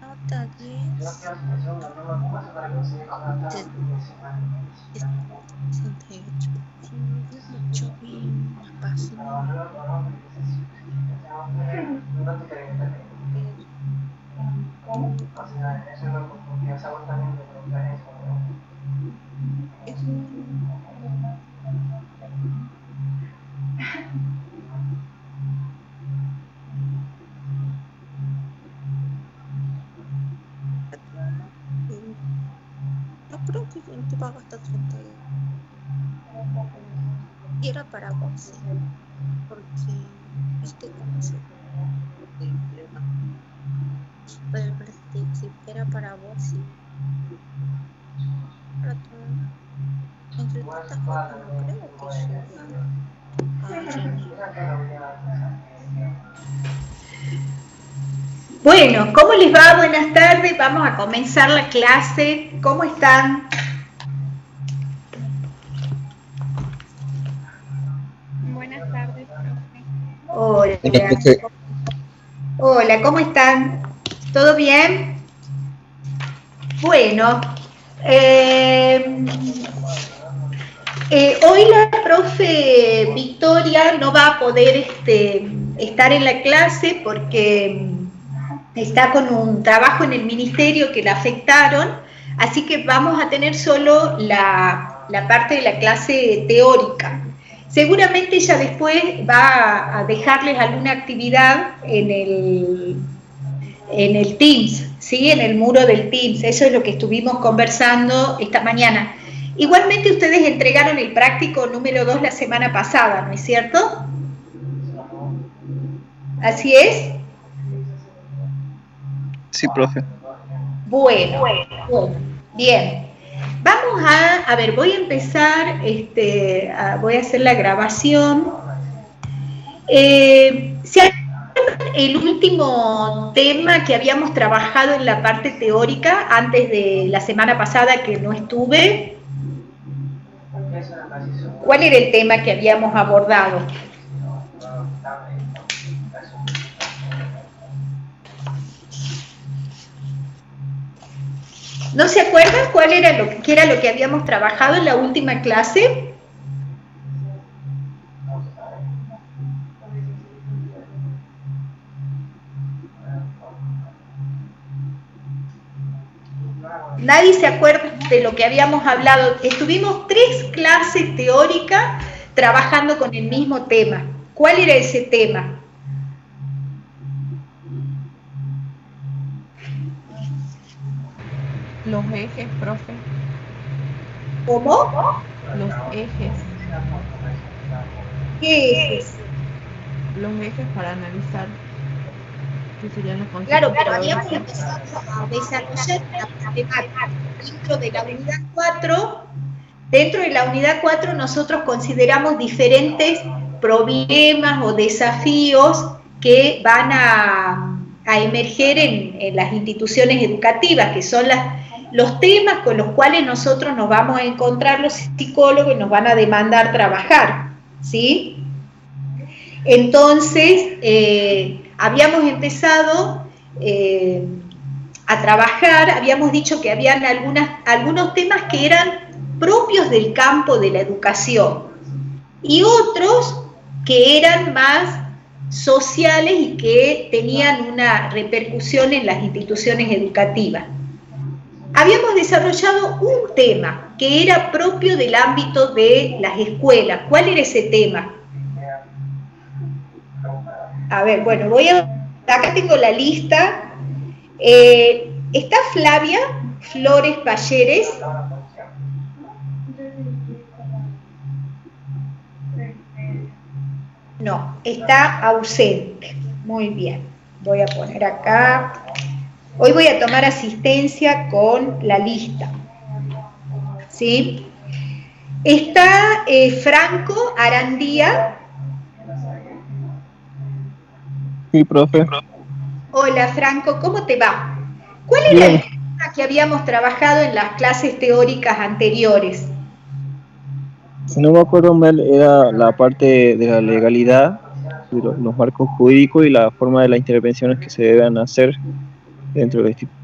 Nota 10, 68. Si yo escucho bien la página. No creo que el tema va hasta 38. Y era para vos, sí. Porque, viste cómo se problema. Pero si era para vos, sí. Para todo. Entre tantas cosas, no creo que llegue a llenar. Bueno, ¿cómo les va? Buenas tardes. Vamos a comenzar la clase. ¿Cómo están? Buenas tardes, profe. Hola. Hola, ¿cómo están? ¿Todo bien? Bueno, hoy la profe Victoria no va a poder estar en la clase porque está con un trabajo en el ministerio que la afectaron, así que vamos a tener solo la parte de la clase teórica. Seguramente ella después va a dejarles alguna actividad en el Teams, ¿sí? En el muro del Teams. Eso es lo que estuvimos conversando esta mañana. Igualmente ustedes entregaron el práctico número 2 la semana pasada, ¿no es cierto? ¿Así es? Sí, profe. Bueno, bien. Vamos a ver, voy a empezar, voy a hacer la grabación. ¿Se acuerdan el último tema que habíamos trabajado en la parte teórica antes de la semana pasada que no estuve? ¿Cuál era el tema que habíamos abordado? ¿No se acuerdan cuál era qué era lo que habíamos trabajado en la última clase? Nadie se acuerda de lo que habíamos hablado. Estuvimos 3 clases teóricas trabajando con el mismo tema. ¿Cuál era ese tema? Los ejes, profe. ¿Cómo? Los ejes. ¿Qué ejes? Los ejes para analizar. Que serían los conceptos. Claro, pero habíamos empezado a desarrollar la matemática dentro de la unidad 4. Dentro de la unidad 4 nosotros consideramos diferentes problemas o desafíos que van a emerger en las instituciones educativas, que son los temas con los cuales nosotros nos vamos a encontrar los psicólogos y nos van a demandar trabajar, ¿sí? Entonces, habíamos empezado a trabajar, habíamos dicho que habían algunos temas que eran propios del campo de la educación y otros que eran más sociales y que tenían una repercusión en las instituciones educativas. Habíamos desarrollado un tema que era propio del ámbito de las escuelas. ¿Cuál era ese tema? A ver, bueno, acá tengo la lista. Está Flavia Flores Balleres. No, está ausente. Muy bien, voy a poner acá. Hoy voy a tomar asistencia con la lista. ¿Sí? Está Franco Arandía. Sí, profe. Hola, Franco, ¿cómo te va? ¿Cuál era el tema que habíamos trabajado en las clases teóricas anteriores? Si no me acuerdo mal, era la parte de la legalidad, de los marcos jurídicos y la forma de las intervenciones que se deben hacer dentro de la institución.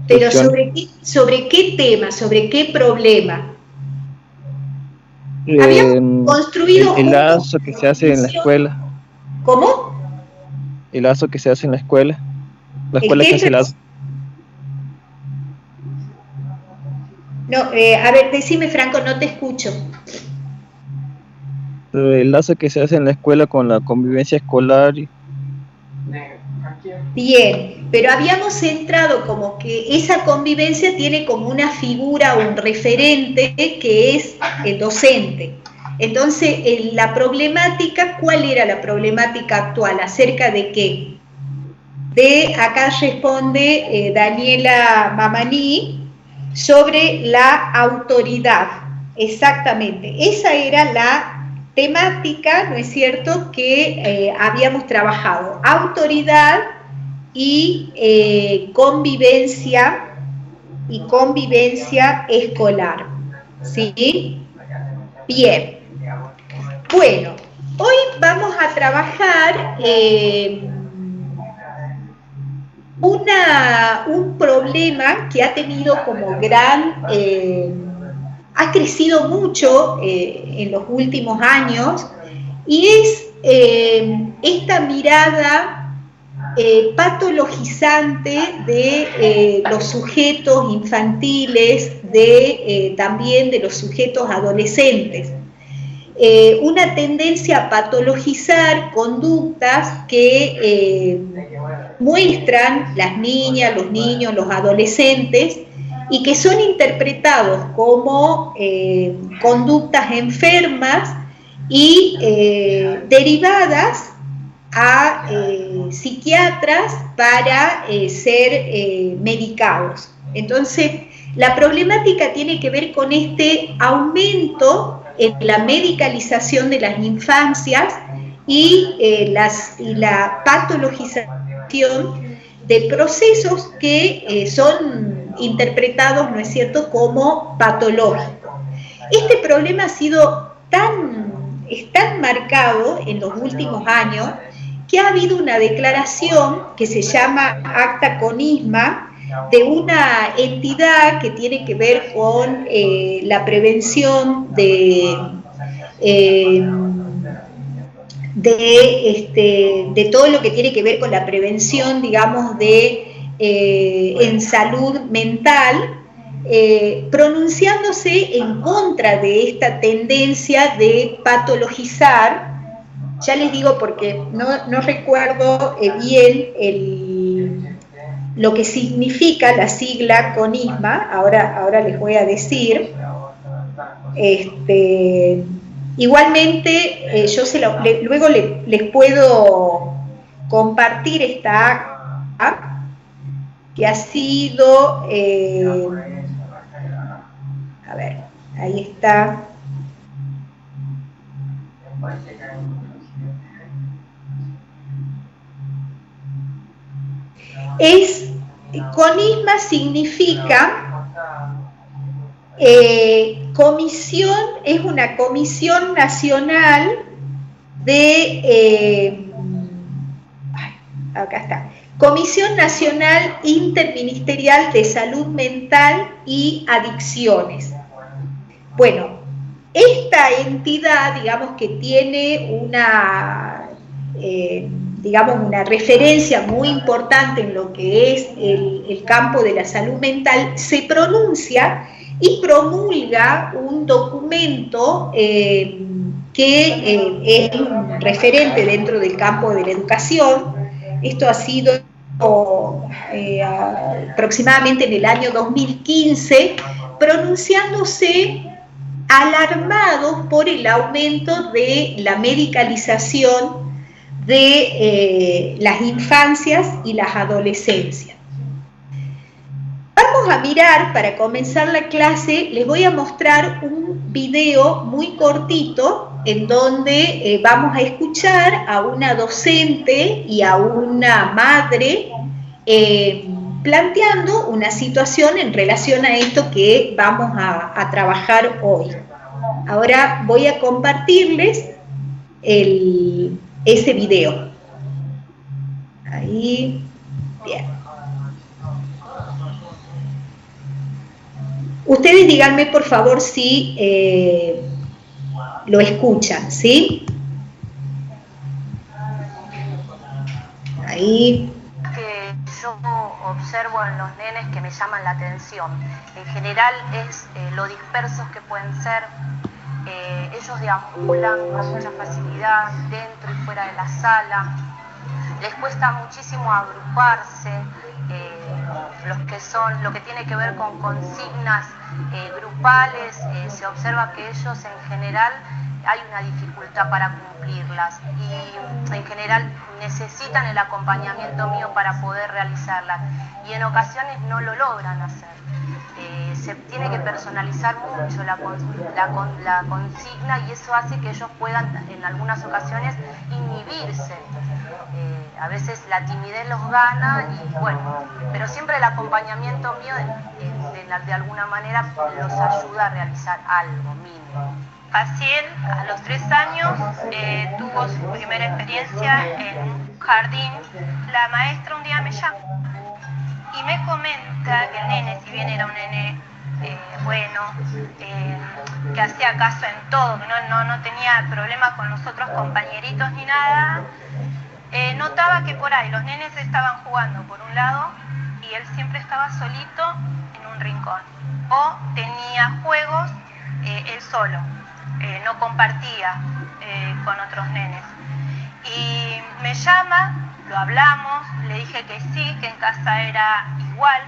Pero ¿sobre qué tema? ¿Sobre qué problema? Habíamos construido el juntos lazo que se hace en la escuela. ¿Cómo? El lazo que se hace en la escuela. La ¿El escuela qué? que hace el lazo. No, a ver, decime, Franco, no te escucho. El lazo que se hace en la escuela con la convivencia escolar. Bien, pero habíamos centrado como que esa convivencia tiene como una figura, un referente que es el docente. Entonces, la problemática, ¿cuál era la problemática actual? ¿Acerca de qué? Acá responde Daniela Mamani sobre la autoridad. Exactamente, esa era la temática, ¿no es cierto?, que habíamos trabajado. Autoridad y convivencia escolar. ¿Sí? Bien. Bueno, hoy vamos a trabajar un problema que ha tenido como ha crecido mucho en los últimos años, y es esta mirada patologizante de los sujetos infantiles, también de los sujetos adolescentes. Una tendencia a patologizar conductas que muestran las niñas, los niños, los adolescentes, y que son interpretados como conductas enfermas y derivadas a psiquiatras para ser medicados. Entonces, la problemática tiene que ver con este aumento en la medicalización de las infancias y la patologización de procesos que son interpretados, ¿no es cierto?, como patológicos. Este problema ha sido tan marcado en los últimos años que ha habido una declaración que se llama Acta Conisma, de una entidad que tiene que ver con la prevención de todo lo que tiene que ver con la prevención, digamos, en salud mental, pronunciándose en contra de esta tendencia de patologizar. Ya les digo porque no recuerdo bien lo que significa la sigla CONISMA, ahora les voy a decir. Igualmente, yo luego les puedo compartir esta acta que ha sido, a ver, ahí está. CONISMA significa comisión, es una comisión nacional acá está, Comisión Nacional Interministerial de Salud Mental y Adicciones. Bueno, esta entidad, digamos, que tiene digamos, una referencia muy importante en lo que es el campo de la salud mental, se pronuncia y promulga un documento que es un referente dentro del campo de la educación. Esto ha sido aproximadamente en el año 2015, pronunciándose alarmados por el aumento de la medicalización de las infancias y las adolescencias. Vamos a mirar, para comenzar la clase, les voy a mostrar un video muy cortito en donde vamos a escuchar a una docente y a una madre planteando una situación en relación a esto que vamos a trabajar hoy. Ahora voy a compartirles ese video. Ahí, bien. Ustedes díganme por favor si lo escuchan, ¿sí? Ahí. Que yo observo en los nenes que me llaman la atención. En general es lo dispersos que pueden ser. Ellos deambulan con mucha facilidad dentro y fuera de la sala. Les cuesta muchísimo agruparse. Lo que tiene que ver con consignas grupales, se observa que ellos en general hay una dificultad para cumplirlas y en general necesitan el acompañamiento mío para poder realizarlas y en ocasiones no lo logran hacer. Se tiene que personalizar mucho la consigna y eso hace que ellos puedan en algunas ocasiones inhibirse. A veces la timidez los gana y bueno, pero siempre el acompañamiento mío de alguna manera los ayuda a realizar algo mínimo. Faciel, a los 3 años, tuvo su primera experiencia en un jardín. La maestra un día me llama y me comenta que el nene, si bien era un nene bueno, que hacía caso en todo, que no tenía problemas con los otros compañeritos ni nada, notaba que por ahí los nenes estaban jugando por un lado y él siempre estaba solito en un rincón. O tenía juegos él solo, no compartía con otros nenes. Y me llama, lo hablamos, le dije que sí, que en casa era igual.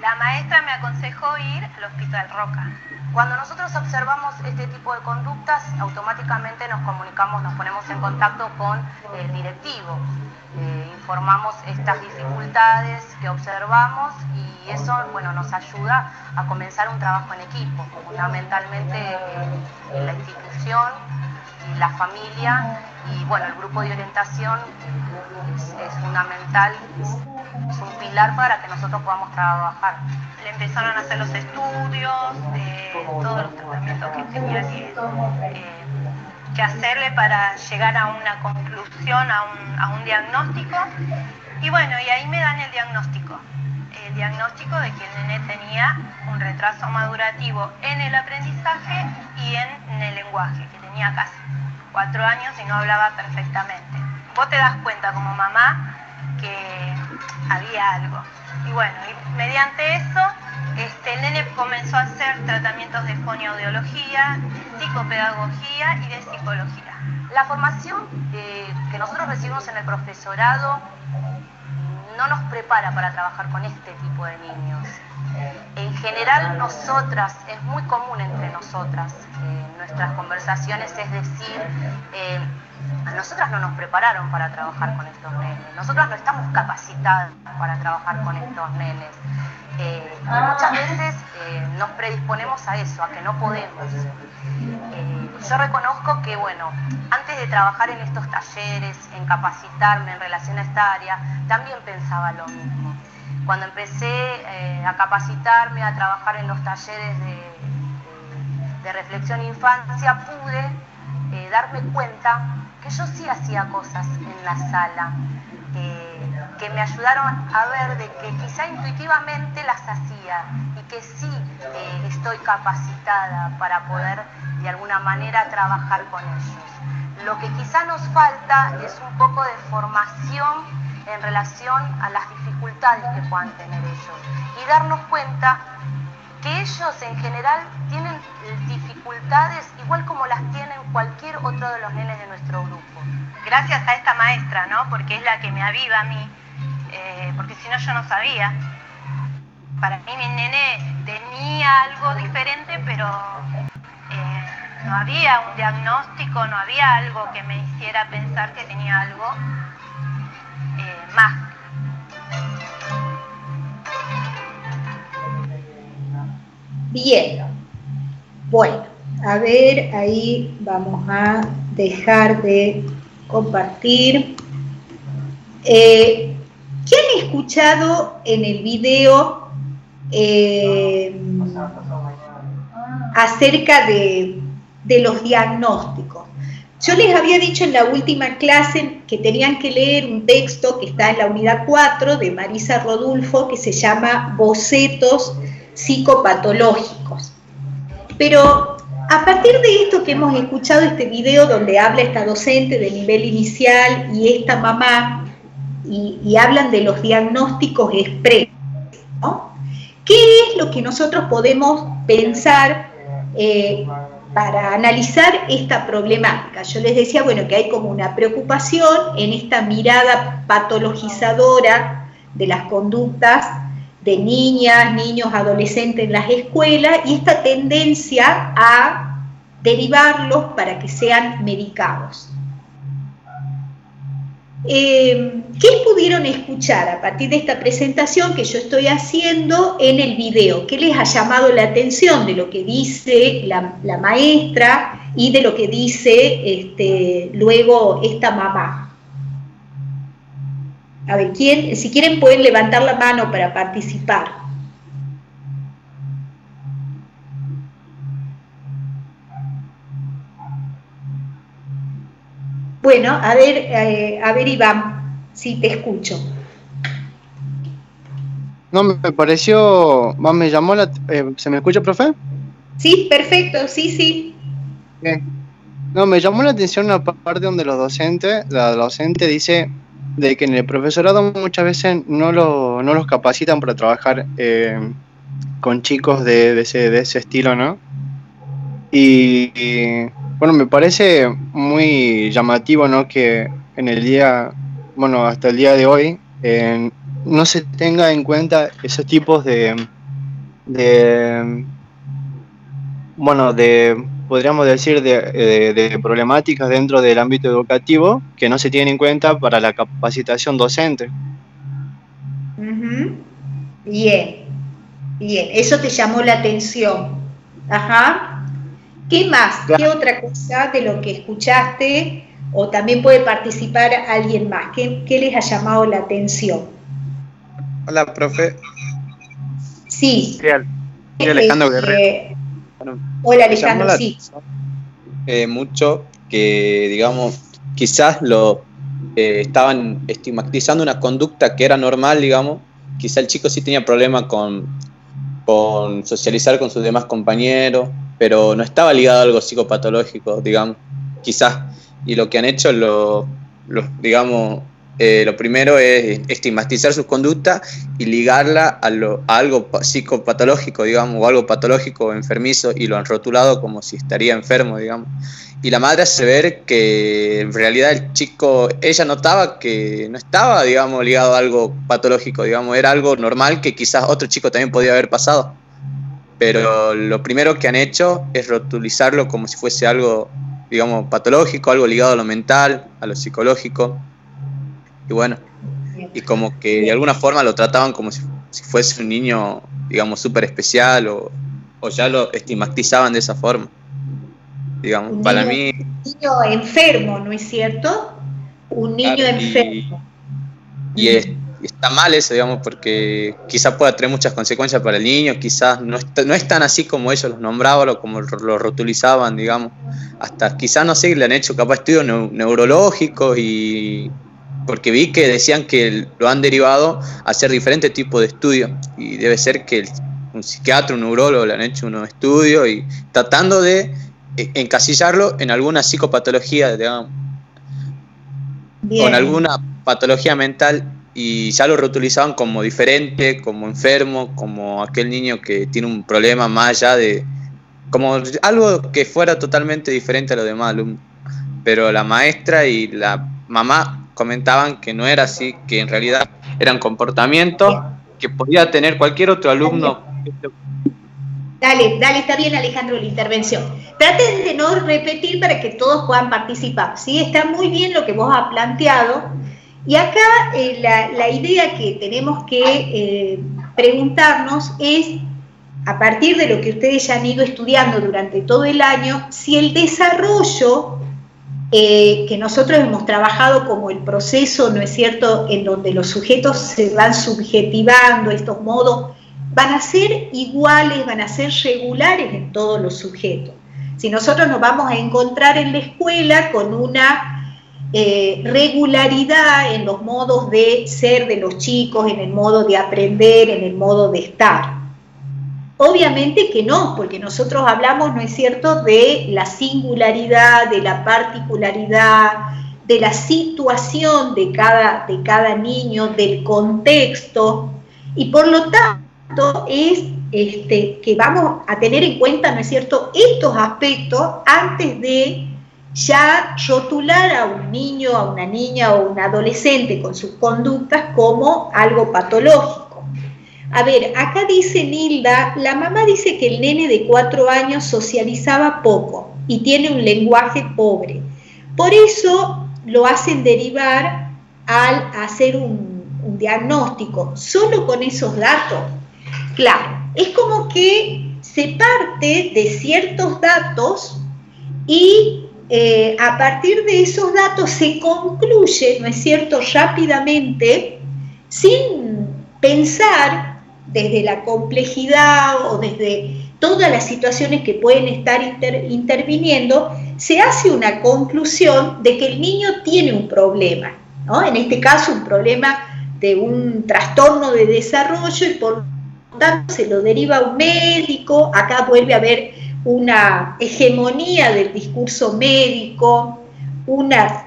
La maestra me aconsejó ir al Hospital Roca. Cuando nosotros observamos este tipo de conductas, automáticamente nos comunicamos, nos ponemos en contacto con el directivo. Informamos estas dificultades que observamos y eso, bueno, nos ayuda a comenzar un trabajo en equipo, fundamentalmente la institución y la familia y bueno, el grupo de orientación es fundamental, es un pilar para que nosotros podamos trabajar. Le empezaron a hacer los estudios, todos los tratamientos que tenía que hacerle para llegar a una conclusión, a un diagnóstico. Y bueno, y ahí me dan el diagnóstico de que el nene tenía un retraso madurativo en el aprendizaje y en el lenguaje, que tenía casi 4 años y no hablaba perfectamente. Vos te das cuenta como mamá que había algo. Y bueno, y mediante eso, el nene comenzó a hacer tratamientos de fonoaudiología, psicopedagogía y de psicología. La formación que nosotros recibimos en el profesorado no nos prepara para trabajar con este tipo de niños. En general, nosotras, es muy común entre nosotras, nuestras conversaciones, es decir, a nosotras no nos prepararon para trabajar con estos nenes, nosotras no estamos capacitadas para trabajar con estos nenes. Muchas veces nos predisponemos a eso, a que no podemos. Yo reconozco que, bueno, antes de trabajar en estos talleres, en capacitarme en relación a esta área, también pensaba lo mismo. Cuando empecé a capacitarme, a trabajar en los talleres de reflexión e infancia, pude darme cuenta que yo sí hacía cosas en la sala, que me ayudaron a ver de que quizá intuitivamente las hacía y que sí estoy capacitada para poder de alguna manera trabajar con ellos. Lo que quizá nos falta es un poco de formación en relación a las dificultades que puedan tener ellos y darnos cuenta que ellos en general tienen dificultades igual como las tienen cualquier otro de los nenes de nuestro grupo. Gracias a esta maestra, ¿no? Porque es la que me aviva a mí, porque si no yo no sabía. Para mí mi nene tenía algo diferente, pero no había un diagnóstico, no había algo que me hiciera pensar que tenía algo más. Bien, bueno, a ver, ahí vamos a dejar de compartir. ¿Qué han escuchado en el video acerca de los diagnósticos? Yo les había dicho en la última clase que tenían que leer un texto que está en la unidad 4 de Marisa Rodulfo que se llama Bocetos psicopatológicos. Pero a partir de esto que hemos escuchado, este video donde habla esta docente de nivel inicial y esta mamá, y hablan de los diagnósticos expresos, ¿no? ¿Qué es lo que nosotros podemos pensar para analizar esta problemática? Yo les decía, bueno, que hay como una preocupación en esta mirada patologizadora de las conductas de niñas, niños, adolescentes en las escuelas y esta tendencia a derivarlos para que sean medicados. ¿Qué pudieron escuchar a partir de esta presentación que yo estoy haciendo en el video? ¿Qué les ha llamado la atención de lo que dice la maestra y de lo que dice luego esta mamá? A ver, si quieren pueden levantar la mano para participar. Bueno, a ver Iván, si te escucho. No, me pareció, me llamó la... ¿se me escucha, profe? Sí, perfecto, sí. Bien. No, me llamó la atención una parte donde la docente dice de que en el profesorado muchas veces no los capacitan para trabajar con chicos de ese estilo, ¿no? Y bueno, me parece muy llamativo, ¿no? Que en el día, bueno, hasta el día de hoy, no se tenga en cuenta esos tipos podríamos decir, de problemáticas dentro del ámbito educativo que no se tienen en cuenta para la capacitación docente. Bien, eso te llamó la atención. Ajá. ¿Qué más? ¿Qué otra cosa de lo que escuchaste? O también puede participar alguien más. ¿Qué les ha llamado la atención? Hola, profe. Sí. Soy Alejandro Guerrero. Hola, Alejandro, sí. Mucho que, digamos, quizás estaban estigmatizando una conducta que era normal, digamos. Quizá el chico sí tenía problemas con socializar con sus demás compañeros, pero no estaba ligado a algo psicopatológico, digamos, quizás. Y lo que han hecho, digamos, lo primero es estigmatizar su conducta y ligarla a algo psicopatológico, digamos, o algo patológico o enfermizo, y lo han rotulado como si estaría enfermo, digamos. Y la madre hace ver que en realidad el chico, ella notaba que no estaba, digamos, ligado a algo patológico, digamos, era algo normal que quizás otro chico también podía haber pasado. Pero lo primero que han hecho es rotulizarlo como si fuese algo, digamos, patológico, algo ligado a lo mental, a lo psicológico. Y bueno, y como que de alguna forma lo trataban como si fuese un niño, digamos, súper especial, o ya lo estigmatizaban de esa forma. Digamos, para mí... Un niño enfermo, ¿no es cierto? Un niño enfermo. Y está mal eso, digamos, porque quizás pueda tener muchas consecuencias para el niño, quizás no es tan así como ellos los nombraban o como lo rotulizaban, digamos. Hasta quizás, no sé, le han hecho capaz estudios neurológicos, y porque vi que decían que lo han derivado a hacer diferentes tipos de estudios, y debe ser que un psiquiatra, un neurólogo le han hecho unos estudios y tratando de encasillarlo en alguna psicopatología, digamos, Bien. con alguna patología mental, y ya lo reutilizaban como diferente, como enfermo, como aquel niño que tiene un problema más allá de, como algo que fuera totalmente diferente a los demás alumnos. Pero la maestra y la mamá comentaban que no era así, que en realidad eran comportamientos que podía tener cualquier otro alumno. Dale, está bien, Alejandro, la intervención. Traten de no repetir para que todos puedan participar, ¿sí? Está muy bien lo que vos has planteado. Y acá la idea que tenemos que preguntarnos es, a partir de lo que ustedes ya han ido estudiando durante todo el año, si el desarrollo que nosotros hemos trabajado como el proceso, ¿no es cierto?, en donde los sujetos se van subjetivando, estos modos, van a ser iguales, van a ser regulares en todos los sujetos. Si nosotros nos vamos a encontrar en la escuela con una regularidad en los modos de ser de los chicos, en el modo de aprender, en el modo de estar. Obviamente que no, porque nosotros hablamos, ¿no es cierto?, de la singularidad, de la particularidad, de la situación de cada niño, del contexto, y por lo tanto es que vamos a tener en cuenta, ¿no es cierto?, estos aspectos antes de ya rotular a un niño, a una niña o un adolescente con sus conductas como algo patológico. A ver, acá dice Nilda, la mamá dice que el nene de 4 años socializaba poco y tiene un lenguaje pobre. Por eso lo hacen derivar al hacer un diagnóstico, solo con esos datos. Claro, es como que se parte de ciertos datos y a partir de esos datos se concluye, ¿no es cierto?, rápidamente, sin pensar desde la complejidad o desde todas las situaciones que pueden estar interviniendo, se hace una conclusión de que el niño tiene un problema, ¿no? En este caso un problema de un trastorno de desarrollo y por lo tanto se lo deriva a un médico. Acá vuelve a haber una hegemonía del discurso médico, una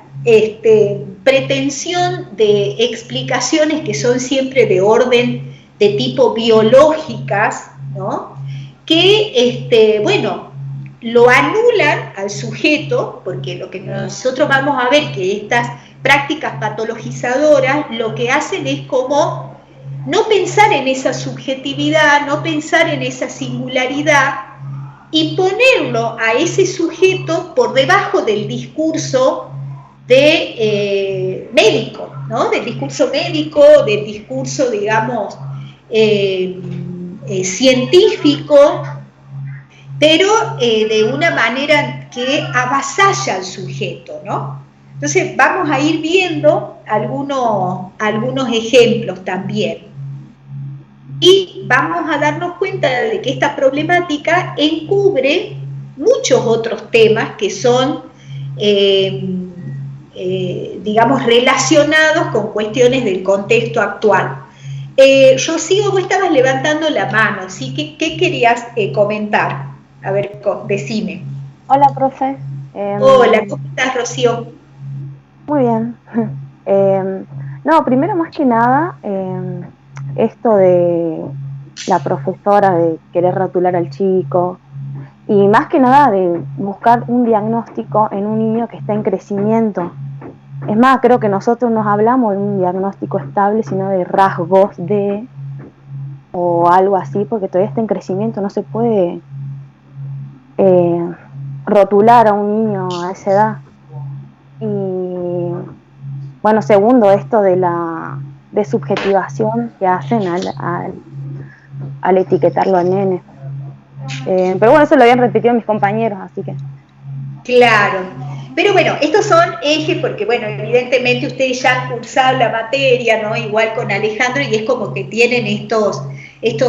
pretensión de explicaciones que son siempre de orden de tipo biológicas, ¿no?, que, bueno, lo anulan al sujeto, porque lo que nosotros vamos a ver que estas prácticas patologizadoras lo que hacen es como no pensar en esa subjetividad, no pensar en esa singularidad y ponerlo a ese sujeto por debajo del discurso de médico, ¿no?, del discurso médico, del discurso, digamos, científico, pero de una manera que avasalla al sujeto, ¿no? Entonces vamos a ir viendo algunos ejemplos también. Y vamos a darnos cuenta de que esta problemática encubre muchos otros temas que son, digamos, relacionados con cuestiones del contexto actual. Rocío, vos estabas levantando la mano, ¿sí? ¿Qué querías comentar? A ver, decime. Hola, profe. Hola, ¿cómo estás, Rocío? Muy bien. No, primero, más que nada, esto de la profesora de querer rotular al chico y más que nada de buscar un diagnóstico en un niño que está en crecimiento. Es más, creo que nosotros nos hablamos de un diagnóstico estable, sino de rasgos de o algo así, porque todavía está en crecimiento, no se puede rotular a un niño a esa edad. Y bueno, segundo, esto de la subjetivación que hacen al etiquetarlo al nene. Pero bueno, eso lo habían repetido mis compañeros, así que... Claro, pero bueno, estos son ejes porque, bueno, evidentemente ustedes ya han cursado la materia, ¿no? Igual con Alejandro, y es como que tienen estos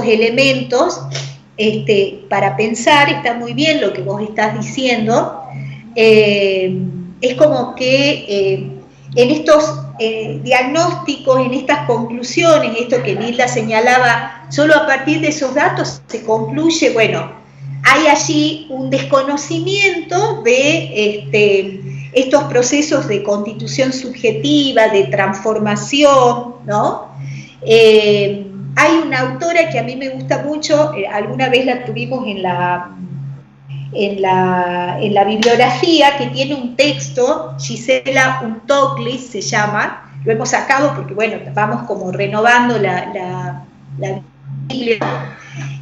elementos para pensar. Está muy bien lo que vos estás diciendo. Es como que en estos diagnósticos, en estas conclusiones, esto que Nilda señalaba, solo a partir de esos datos se concluye, bueno, hay allí un desconocimiento de estos procesos de constitución subjetiva, de transformación, ¿no? Hay una autora que a mí me gusta mucho, alguna vez la tuvimos en la bibliografía, que tiene un texto, Gisela Untoglis se llama, lo hemos sacado porque, bueno, vamos como renovando la Biblia,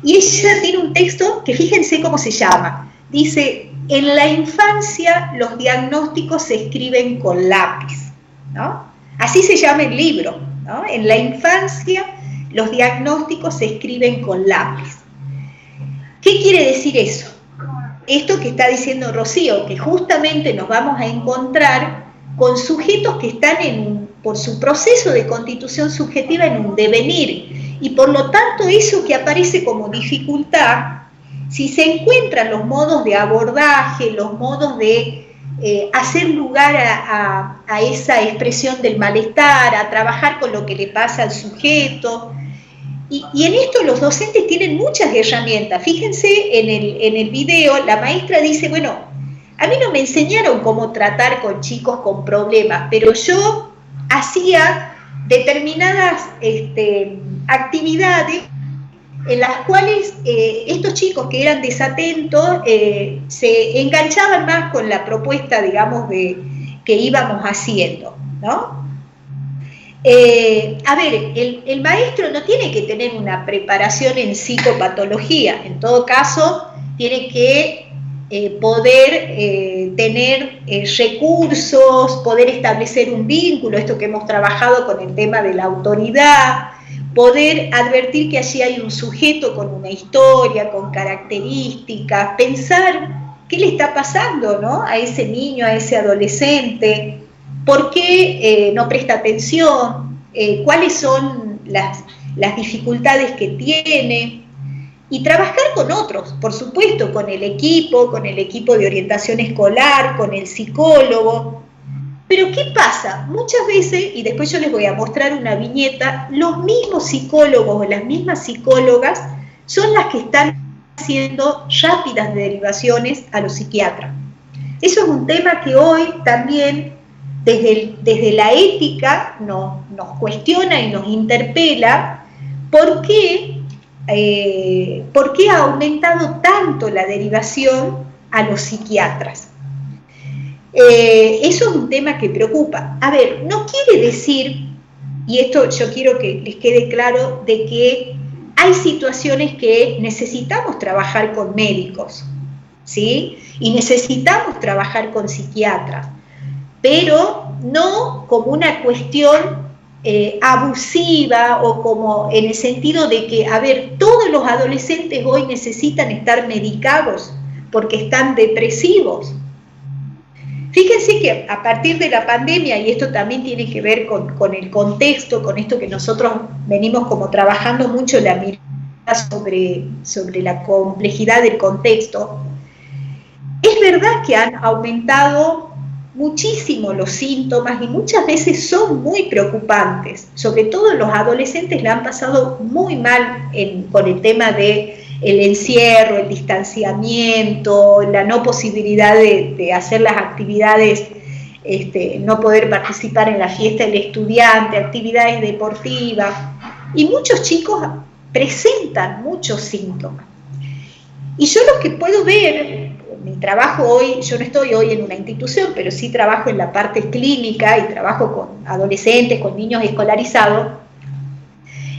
y ella tiene un texto que fíjense cómo se llama, dice: en la infancia los diagnósticos se escriben con lápiz, ¿no? Así se llama el libro, ¿no? En la infancia los diagnósticos se escriben con lápiz. ¿Qué quiere decir eso? Esto que está diciendo Rocío, que justamente nos vamos a encontrar con sujetos que están por su proceso de constitución subjetiva en un devenir, y por lo tanto eso que aparece como dificultad, si se encuentran los modos de abordaje, los modos de hacer lugar a esa expresión del malestar, a trabajar con lo que le pasa al sujeto. Y en esto los docentes tienen muchas herramientas. Fíjense en el video, la maestra dice, bueno, a mí no me enseñaron cómo tratar con chicos con problemas, pero yo hacía determinadas actividades en las cuales estos chicos que eran desatentos se enganchaban más con la propuesta, digamos, que íbamos haciendo, ¿no? A ver, el maestro no tiene que tener una preparación en psicopatología, en todo caso tiene que poder tener recursos, poder establecer un vínculo, esto que hemos trabajado con el tema de la autoridad, poder advertir que allí hay un sujeto con una historia, con características, pensar qué le está pasando, ¿no?, a ese niño, a ese adolescente, por qué no presta atención, cuáles son las dificultades que tiene, y trabajar con otros, por supuesto, con el equipo de orientación escolar, con el psicólogo. Pero ¿qué pasa? Muchas veces, y después yo les voy a mostrar una viñeta, los mismos psicólogos o las mismas psicólogas son las que están haciendo rápidas derivaciones a los psiquiatras. Eso es un tema que hoy también desde la ética nos cuestiona y nos interpela. ¿Por qué ha aumentado tanto la derivación a los psiquiatras? Eso es un tema que preocupa. A ver, no quiere decir, y esto yo quiero que les quede claro, de que hay situaciones que necesitamos trabajar con médicos, ¿sí? Y necesitamos trabajar con psiquiatras, pero no como una cuestión abusiva o como en el sentido de que, a ver, todos los adolescentes hoy necesitan estar medicados porque están depresivos. Fíjense que a partir de la pandemia, y esto también tiene que ver con el contexto, con esto que nosotros venimos como trabajando mucho la mirada sobre la complejidad del contexto, es verdad que han aumentado muchísimo los síntomas y muchas veces son muy preocupantes. Sobre todo los adolescentes la han pasado muy mal con el tema de el encierro, el distanciamiento, la no posibilidad de hacer las actividades, no poder participar en la fiesta del estudiante, actividades deportivas, y muchos chicos presentan muchos síntomas. Y yo lo que puedo ver, mi trabajo hoy, yo no estoy hoy en una institución, pero sí trabajo en la parte clínica y trabajo con adolescentes, con niños escolarizados,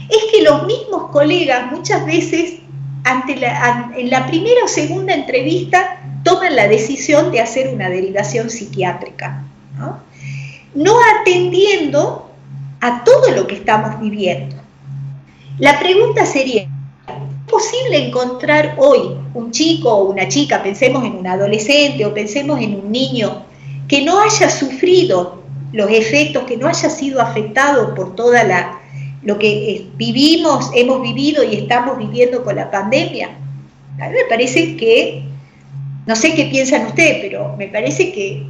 es que los mismos colegas muchas veces en la primera o segunda entrevista toman la decisión de hacer una derivación psiquiátrica, no atendiendo a todo lo que estamos viviendo. La pregunta sería, ¿es posible encontrar hoy un chico o una chica, pensemos en un adolescente o pensemos en un niño, que no haya sufrido los efectos, que no haya sido afectado por toda lo que hemos vivido y estamos viviendo con la pandemia? A mí me parece que, no sé qué piensan ustedes, pero me parece que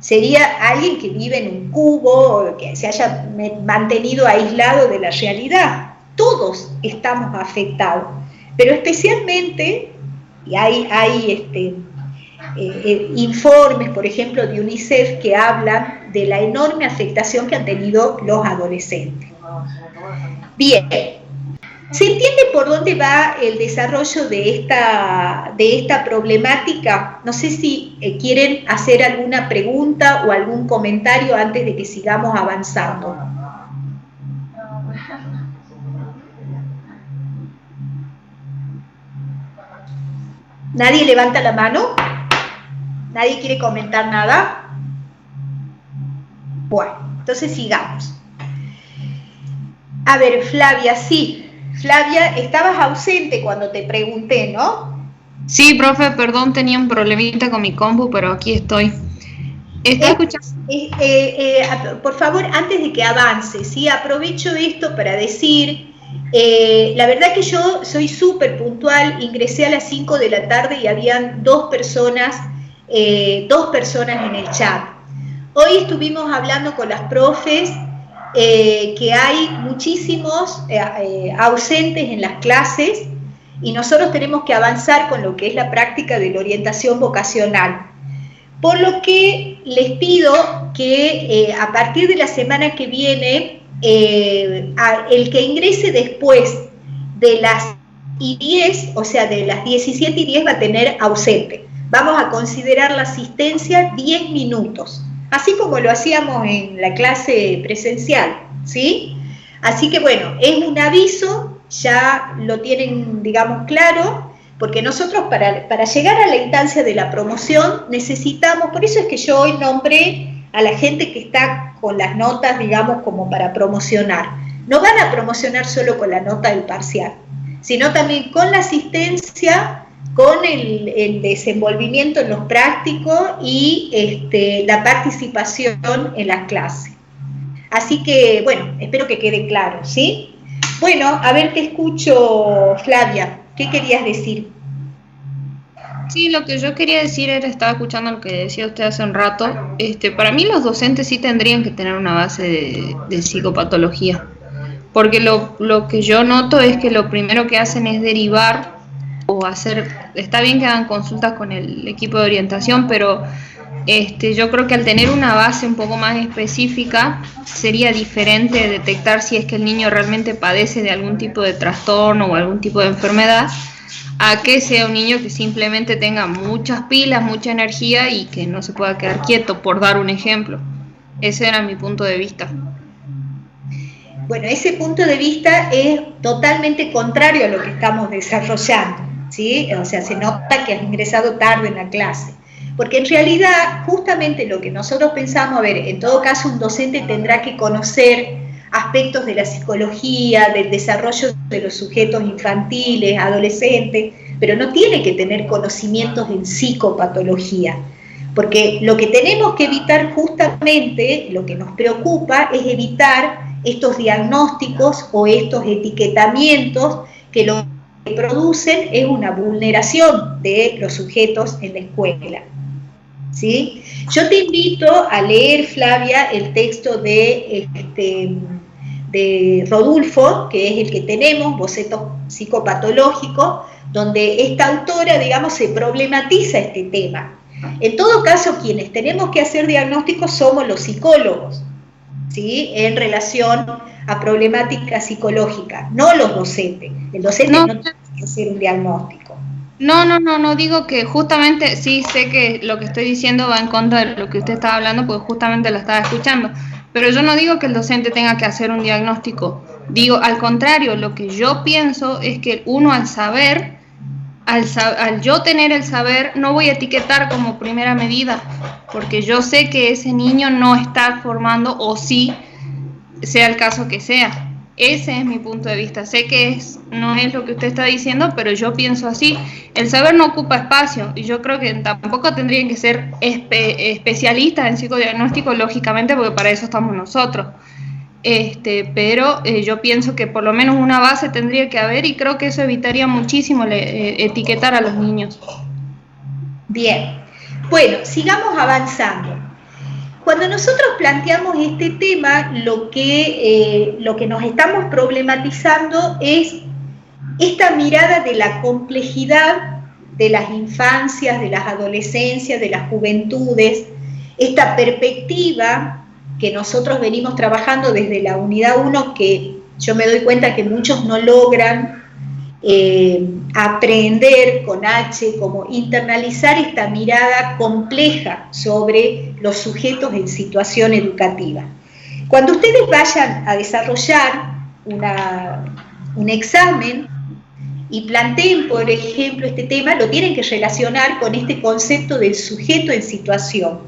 sería alguien que vive en un cubo, que se haya mantenido aislado de la realidad. Todos estamos afectados, pero especialmente Y hay informes, por ejemplo, de UNICEF que hablan de la enorme afectación que han tenido los adolescentes. Bien, ¿se entiende por dónde va el desarrollo de esta problemática? No sé si quieren hacer alguna pregunta o algún comentario antes de que sigamos avanzando. ¿Nadie levanta la mano? ¿Nadie quiere comentar nada? Bueno, entonces sigamos. A ver, Flavia, sí. Flavia, estabas ausente cuando te pregunté, ¿no? Sí, profe, perdón, tenía un problemita con mi compu, pero aquí estoy. Estoy escuchando. Por favor, antes de que avance, ¿sí? Aprovecho esto para decir, la verdad que yo soy súper puntual, ingresé a las 5 de la tarde y habían dos personas en el chat. Hoy estuvimos hablando con las profes, que hay muchísimos ausentes en las clases y nosotros tenemos que avanzar con lo que es la práctica de la orientación vocacional. Por lo que les pido que a partir de la semana que viene, el que ingrese después de las 10, o sea, de las 17:10 va a tener ausente. Vamos a considerar la asistencia 10 minutos, así como lo hacíamos en la clase presencial, ¿sí? Así que bueno, es un aviso, ya lo tienen, digamos, claro, porque nosotros para llegar a la instancia de la promoción necesitamos, por eso es que yo hoy nombré a la gente que está con las notas, digamos, como para promocionar. No van a promocionar solo con la nota del parcial, sino también con la asistencia, con el desenvolvimiento en los prácticos y la participación en las clases. Así que, bueno, espero que quede claro, ¿sí? Bueno, a ver, te escucho, Flavia. ¿Qué querías decir? Sí, lo que yo quería decir era, estaba escuchando lo que decía usted hace un rato, para mí los docentes sí tendrían que tener una base de psicopatología, porque lo que yo noto es que lo primero que hacen es derivar o hacer, está bien que hagan consultas con el equipo de orientación, pero yo creo que al tener una base un poco más específica sería diferente detectar si es que el niño realmente padece de algún tipo de trastorno o algún tipo de enfermedad, a que sea un niño que simplemente tenga muchas pilas, mucha energía y que no se pueda quedar quieto, por dar un ejemplo. Ese era mi punto de vista. Bueno, ese punto de vista es totalmente contrario a lo que estamos desarrollando, ¿sí? O sea, se nota que has ingresado tarde en la clase. Porque en realidad, justamente lo que nosotros pensamos, a ver, en todo caso un docente tendrá que conocer aspectos de la psicología, del desarrollo de los sujetos infantiles, adolescentes, pero no tiene que tener conocimientos en psicopatología, porque lo que tenemos que evitar justamente, lo que nos preocupa, es evitar estos diagnósticos o estos etiquetamientos que lo que producen es una vulneración de los sujetos en la escuela. ¿Sí? Yo te invito a leer, Flavia, el texto de Rodulfo, que es el que tenemos, Boceto Psicopatológico, donde esta autora, digamos, se problematiza este tema. En todo caso, quienes tenemos que hacer diagnósticos somos los psicólogos, ¿sí? En relación a problemáticas psicológicas, no los docentes. El docente no tiene que hacer un diagnóstico. No, digo que justamente, sí sé que lo que estoy diciendo va en contra de lo que usted estaba hablando, porque justamente lo estaba escuchando, pero yo no digo que el docente tenga que hacer un diagnóstico, digo, al contrario, lo que yo pienso es que uno al yo tener el saber, no voy a etiquetar como primera medida, porque yo sé que ese niño no está formando, o sí, sea el caso que sea. Ese es mi punto de vista. Sé que no es lo que usted está diciendo, pero yo pienso así. El saber no ocupa espacio y yo creo que tampoco tendrían que ser especialistas en psicodiagnóstico, lógicamente, porque para eso estamos nosotros. Pero yo pienso que por lo menos una base tendría que haber y creo que eso evitaría muchísimo etiquetar a los niños. Bien. Bueno, sigamos avanzando. Cuando nosotros planteamos este tema, lo que nos estamos problematizando es esta mirada de la complejidad de las infancias, de las adolescencias, de las juventudes, esta perspectiva que nosotros venimos trabajando desde la unidad 1, que yo me doy cuenta que muchos no logran aprender con H, como internalizar esta mirada compleja sobre los sujetos en situación educativa. Cuando ustedes vayan a desarrollar un examen y planteen, por ejemplo, este tema, lo tienen que relacionar con este concepto del sujeto en situación.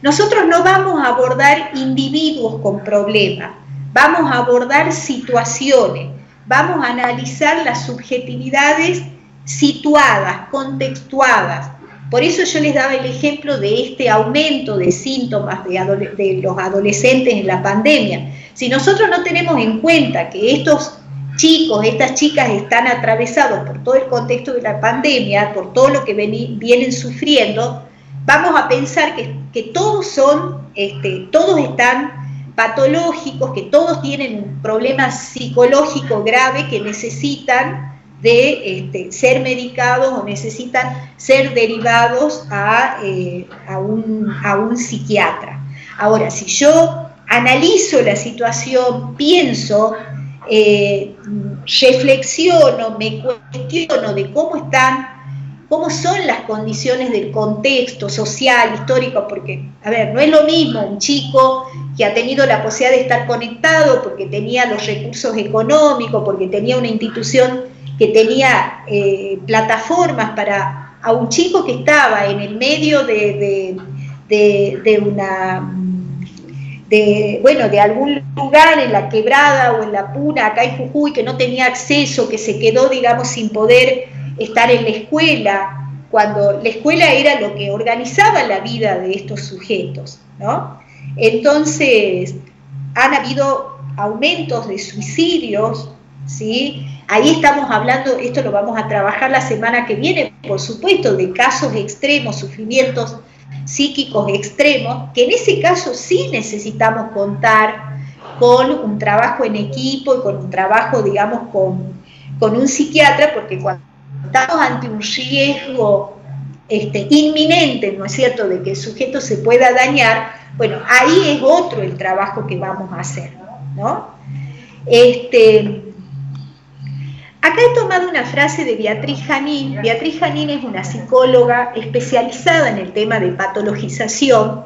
Nosotros no vamos a abordar individuos con problemas, vamos a abordar situaciones, vamos a analizar las subjetividades situadas, contextuadas. Por eso yo les daba el ejemplo de este aumento de síntomas de los adolescentes en la pandemia. Si nosotros no tenemos en cuenta que estos chicos, estas chicas están atravesados por todo el contexto de la pandemia, por todo lo que vienen sufriendo, vamos a pensar que todos todos están patológicos, que todos tienen un problema psicológico grave que necesitan de ser medicados o necesitan ser derivados a un psiquiatra. Ahora, si yo analizo la situación, pienso, reflexiono, me cuestiono de cómo son las condiciones del contexto social, histórico, porque, a ver, no es lo mismo un chico que ha tenido la posibilidad de estar conectado porque tenía los recursos económicos, porque tenía una institución que tenía plataformas a un chico que estaba en el medio de algún lugar en la Quebrada o en la Puna, acá en Jujuy, que no tenía acceso, que se quedó, digamos, sin poder estar en la escuela, cuando la escuela era lo que organizaba la vida de estos sujetos, ¿no? Entonces, han habido aumentos de suicidios, ¿sí? Ahí estamos hablando, esto lo vamos a trabajar la semana que viene, por supuesto, de casos extremos, sufrimientos psíquicos extremos, que en ese caso sí necesitamos contar con un trabajo en equipo y con un trabajo, digamos, con un psiquiatra, porque cuando estamos ante un riesgo inminente, ¿no es cierto?, de que el sujeto se pueda dañar, bueno, ahí es otro el trabajo que vamos a hacer, ¿no? Acá he tomado una frase de Beatriz Janín. Beatriz Janín es una psicóloga especializada en el tema de patologización,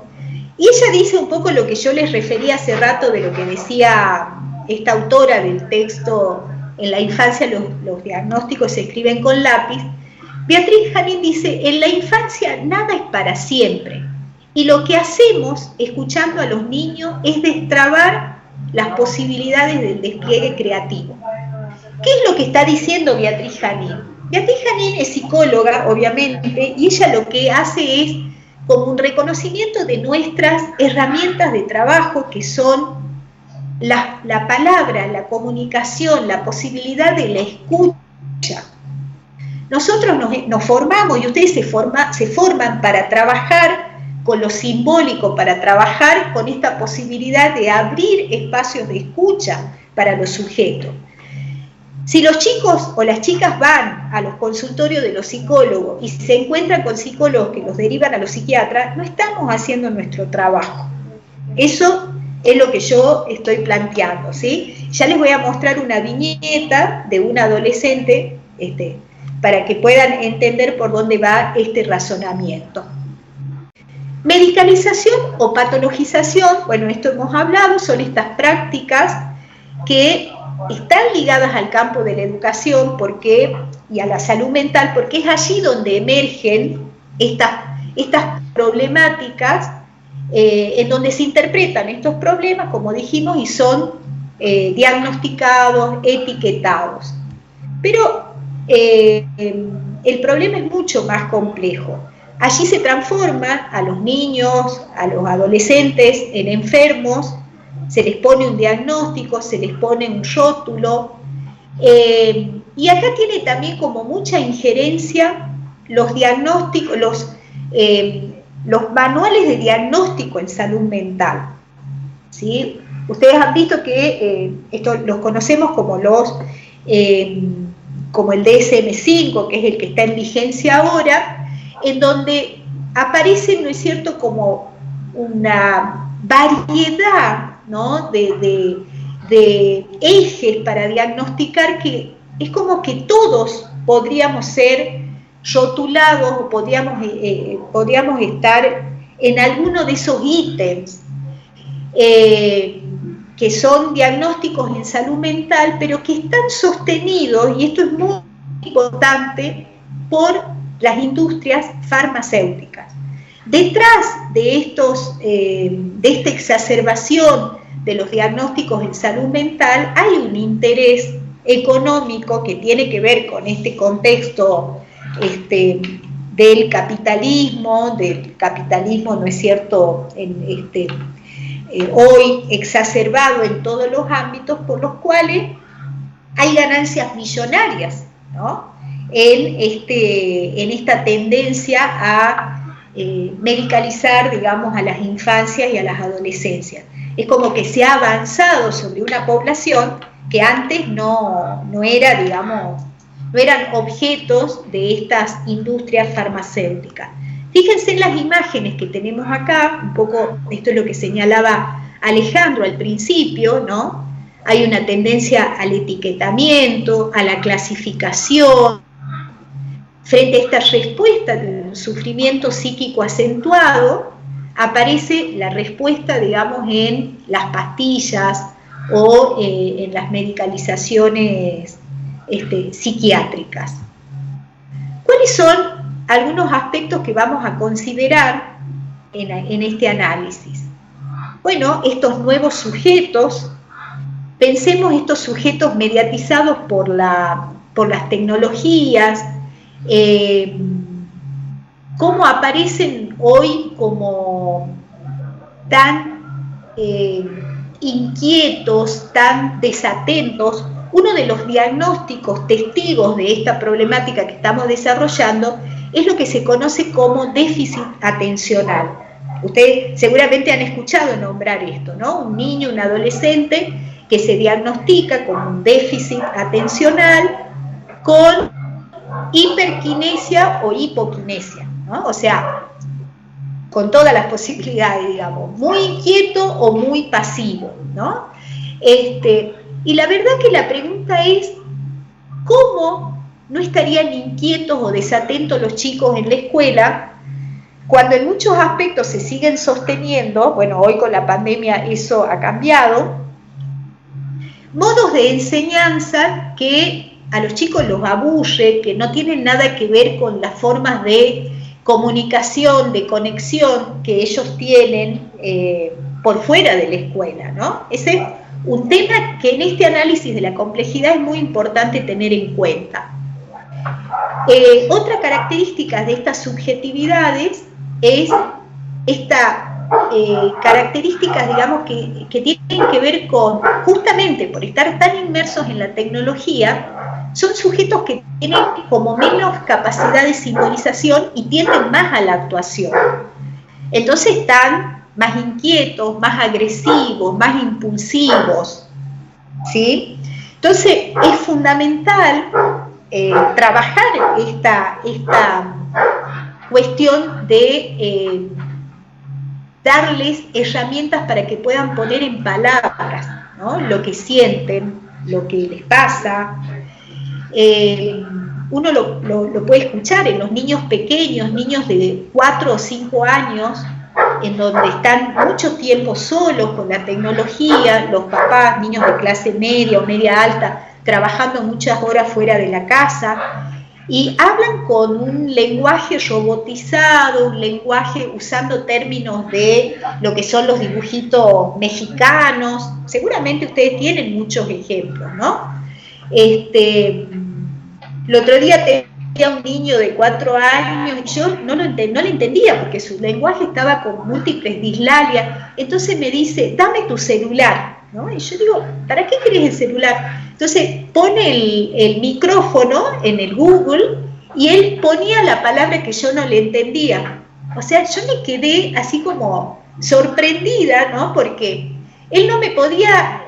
y ella dice un poco lo que yo les refería hace rato de lo que decía esta autora del texto En la infancia los diagnósticos se escriben con lápiz. Beatriz Janín dice, en la infancia nada es para siempre, y lo que hacemos escuchando a los niños es destrabar las posibilidades del despliegue creativo. ¿Qué es lo que está diciendo Beatriz Janín? Beatriz Janín es psicóloga, obviamente, y ella lo que hace es como un reconocimiento de nuestras herramientas de trabajo, que son la palabra, la comunicación, la posibilidad de la escucha. Nosotros nos formamos, y ustedes se forman para trabajar con lo simbólico, para trabajar con esta posibilidad de abrir espacios de escucha para los sujetos. Si los chicos o las chicas van a los consultorios de los psicólogos y se encuentran con psicólogos que los derivan a los psiquiatras, no estamos haciendo nuestro trabajo. Eso es lo que yo estoy planteando, ¿sí? Ya les voy a mostrar una viñeta de un adolescente para que puedan entender por dónde va este razonamiento. Medicalización o patologización, bueno, esto hemos hablado, son estas prácticas que están ligadas al campo de la educación y a la salud mental, porque es allí donde emergen estas problemáticas, en donde se interpretan estos problemas, como dijimos, y son diagnosticados, etiquetados. Pero el problema es mucho más complejo. Allí se transforman a los niños, a los adolescentes en enfermos, se les pone un diagnóstico, se les pone un rótulo, y acá tiene también como mucha injerencia los diagnósticos, los manuales de diagnóstico en salud mental, ¿sí? Ustedes han visto que esto los conocemos como como el DSM-5, que es el que está en vigencia ahora, en donde aparecen, ¿no es cierto?, como una variedad, ¿no?, de ejes para diagnosticar, que es como que todos podríamos ser rotulados o podríamos estar en alguno de esos ítems que son diagnósticos en salud mental, pero que están sostenidos, y esto es muy importante, por las industrias farmacéuticas. Detrás de esta exacerbación de los diagnósticos en salud mental hay un interés económico que tiene que ver con este contexto del capitalismo, ¿no es cierto?, hoy exacerbado en todos los ámbitos, por los cuales hay ganancias millonarias, ¿no?, en esta tendencia a medicalizar, digamos, a las infancias y a las adolescencias. Es como que se ha avanzado sobre una población que antes no era, digamos, no eran objetos de estas industrias farmacéuticas. Fíjense en las imágenes que tenemos acá, un poco esto es lo que señalaba Alejandro al principio, ¿no? Hay una tendencia al etiquetamiento, a la clasificación. Frente a esta respuesta de un sufrimiento psíquico acentuado, aparece la respuesta, digamos, en las pastillas o en las medicalizaciones psiquiátricas. ¿Cuáles son algunos aspectos que vamos a considerar en este análisis? Bueno, estos nuevos sujetos, pensemos estos sujetos mediatizados por las tecnologías, cómo aparecen hoy como tan inquietos, tan desatentos. Uno de los diagnósticos testigos de esta problemática que estamos desarrollando es lo que se conoce como déficit atencional. Ustedes seguramente han escuchado nombrar esto, ¿no? Un niño, un adolescente que se diagnostica con un déficit atencional con hiperquinesia o hipoquinesia, ¿no? O sea, con todas las posibilidades, digamos, muy inquieto o muy pasivo, ¿no? Y la verdad que la pregunta es, ¿cómo no estarían inquietos o desatentos los chicos en la escuela cuando en muchos aspectos se siguen sosteniendo? Bueno, hoy con la pandemia eso ha cambiado, modos de enseñanza que a los chicos los aburre, que no tienen nada que ver con las formas de comunicación, de conexión que ellos tienen por fuera de la escuela, ¿no? Ese es un tema que en este análisis de la complejidad es muy importante tener en cuenta. Otra característica de estas subjetividades es características, digamos, que tienen que ver con, justamente por estar tan inmersos en la tecnología, son sujetos que tienen como menos capacidad de simbolización y tienden más a la actuación. Entonces están más inquietos, más agresivos, más impulsivos, ¿sí? Entonces es fundamental trabajar esta cuestión de darles herramientas para que puedan poner en palabras, ¿no?, lo que sienten, lo que les pasa. Uno lo puede escuchar en los niños pequeños, niños de 4 o 5 años, en donde están mucho tiempo solos con la tecnología, los papás, niños de clase media o media alta, trabajando muchas horas fuera de la casa, y hablan con un lenguaje robotizado, un lenguaje usando términos de lo que son los dibujitos mexicanos. Seguramente ustedes tienen muchos ejemplos, ¿no? El otro día tenía un niño de 4 años y yo no le entendía porque su lenguaje estaba con múltiples dislalias. Entonces me dice, dame tu celular, ¿no? Y yo digo, ¿para qué querés el celular? Entonces pone el micrófono en el Google y él ponía la palabra que yo no le entendía. O sea, yo me quedé así como sorprendida, ¿no? Porque él no me podía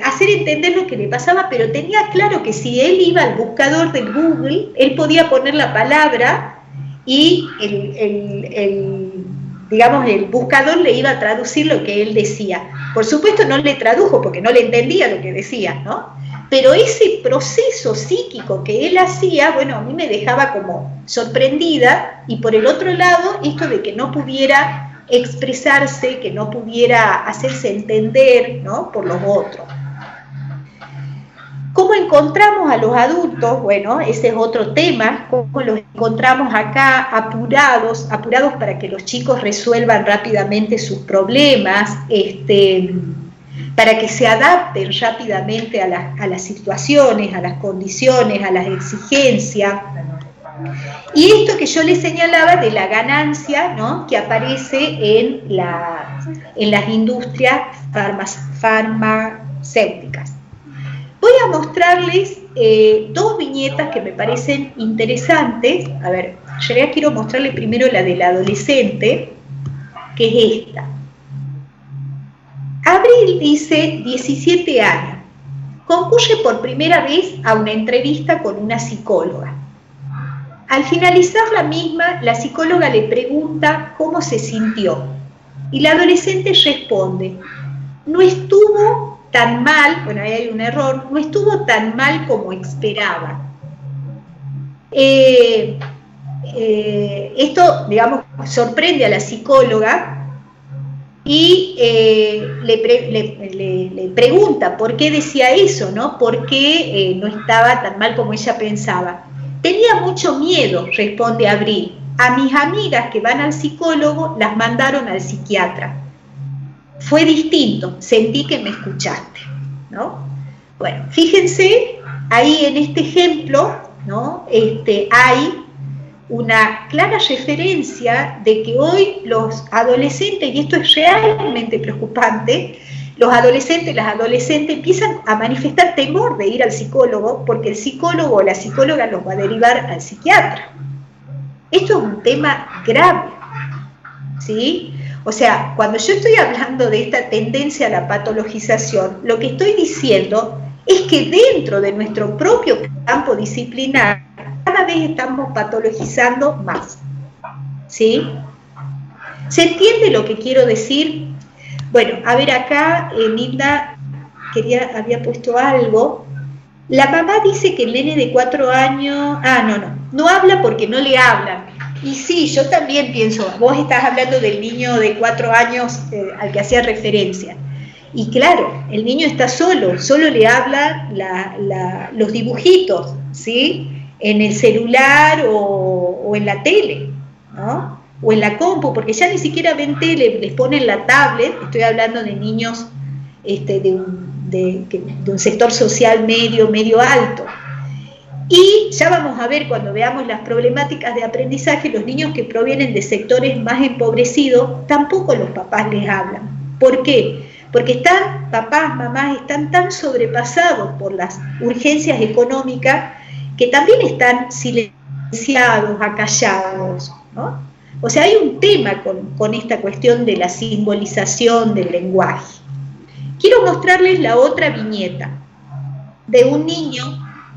hacer entender lo que le pasaba, pero tenía claro que si él iba al buscador del Google, él podía poner la palabra y digamos, el buscador le iba a traducir lo que él decía. Por supuesto no le tradujo porque no le entendía lo que decía, ¿no? Pero ese proceso psíquico que él hacía, bueno, a mí me dejaba como sorprendida, y por el otro lado, esto de que no pudiera expresarse, que no pudiera hacerse entender, ¿no?, por los otros. ¿Cómo encontramos a los adultos? Bueno, ese es otro tema. ¿Cómo los encontramos acá apurados para que los chicos resuelvan rápidamente sus problemas, para que se adapten rápidamente a las situaciones, a las condiciones, a las exigencias? Y esto que yo les señalaba de la ganancia, ¿no?, que aparece en las industrias farmacéuticas. Voy a mostrarles dos viñetas que me parecen interesantes. A ver, yo les quiero mostrarles primero la del adolescente, que es esta. Abril dice 17 años. Concurre por primera vez a una entrevista con una psicóloga. Al finalizar la misma, la psicóloga le pregunta cómo se sintió. Y la adolescente responde: no estuvo tan mal, bueno, ahí hay un error, no estuvo tan mal como esperaba. Esto, digamos, sorprende a la psicóloga y le pregunta por qué decía eso, ¿no? ¿Por qué no estaba tan mal como ella pensaba? Tenía mucho miedo, responde Abril. A mis amigas que van al psicólogo las mandaron al psiquiatra. Fue distinto, sentí que me escuchaste, ¿no? Bueno, fíjense, ahí en este ejemplo, ¿no?, hay una clara referencia de que hoy los adolescentes, y esto es realmente preocupante, los adolescentes, las adolescentes empiezan a manifestar temor de ir al psicólogo porque el psicólogo o la psicóloga los va a derivar al psiquiatra. Esto es un tema grave, ¿sí? O sea, cuando yo estoy hablando de esta tendencia a la patologización, lo que estoy diciendo es que dentro de nuestro propio campo disciplinar, cada vez estamos patologizando más, ¿sí? ¿Se entiende lo que quiero decir? Bueno, a ver acá, Nilda había puesto algo. La mamá dice que el nene de 4 años, no habla porque no le hablan. Y sí, yo también pienso, vos estás hablando del niño de 4 años al que hacía referencia. Y claro, el niño está solo le habla los dibujitos, ¿sí?, en el celular o en la tele, ¿no?, o en la compu, porque ya ni siquiera ven tele, les ponen la tablet. Estoy hablando de niños de un sector social medio alto. Y ya vamos a ver, cuando veamos las problemáticas de aprendizaje, los niños que provienen de sectores más empobrecidos, tampoco los papás les hablan. ¿Por qué? Porque papás, mamás, están tan sobrepasados por las urgencias económicas que también están silenciados, acallados, ¿no? O sea, hay un tema con esta cuestión de la simbolización del lenguaje. Quiero mostrarles la otra viñeta de un niño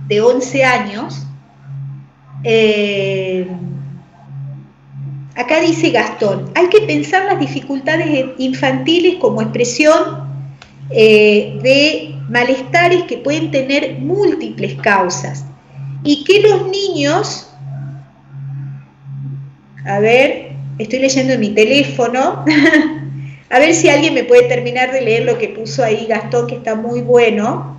de 11 años. Acá dice Gastón: hay que pensar las dificultades infantiles como expresión de malestares que pueden tener múltiples causas y que los niños... A ver, estoy leyendo en mi teléfono. A ver si alguien me puede terminar de leer lo que puso ahí Gastón, que está muy bueno.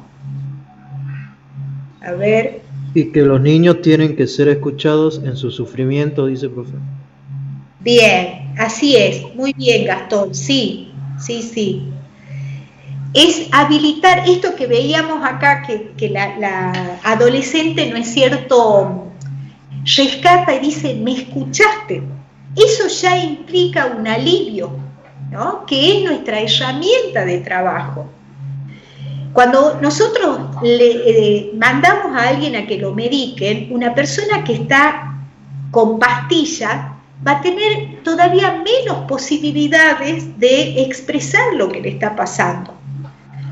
A ver. Y que los niños tienen que ser escuchados en su sufrimiento, dice el profe. Bien, así es. Muy bien, Gastón. Sí. Es habilitar esto que veíamos acá, que la adolescente, ¿no es cierto?, rescata y dice: me escuchaste. Eso ya implica un alivio, ¿no?, que es nuestra herramienta de trabajo. Cuando nosotros le mandamos a alguien a que lo mediquen, una persona que está con pastilla va a tener todavía menos posibilidades de expresar lo que le está pasando.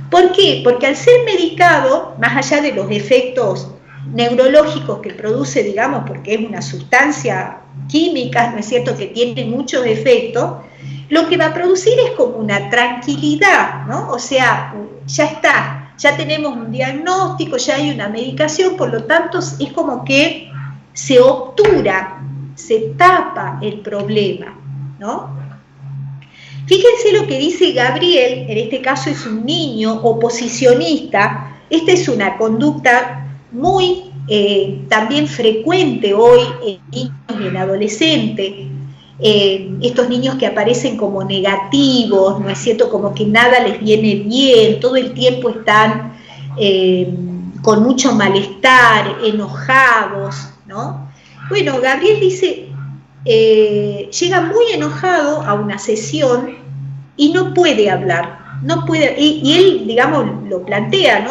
¿Por qué? Porque al ser medicado, más allá de los efectos neurológicos que produce, digamos, porque es una sustancia química, ¿no es cierto?, que tiene muchos efectos, lo que va a producir es como una tranquilidad, ¿no? O sea, ya está, ya tenemos un diagnóstico, ya hay una medicación, por lo tanto es como que se obtura, se tapa el problema, ¿no? Fíjense lo que dice Gabriel, en este caso es un niño oposicionista. Esta es una conducta muy también frecuente hoy en niños y en adolescentes. Estos niños que aparecen como negativos, ¿no es cierto?, como que nada les viene bien, todo el tiempo están con mucho malestar, enojados, ¿no? Bueno, Gabriel dice, llega muy enojado a una sesión y no puede hablar, no puede, y él, digamos, lo plantea,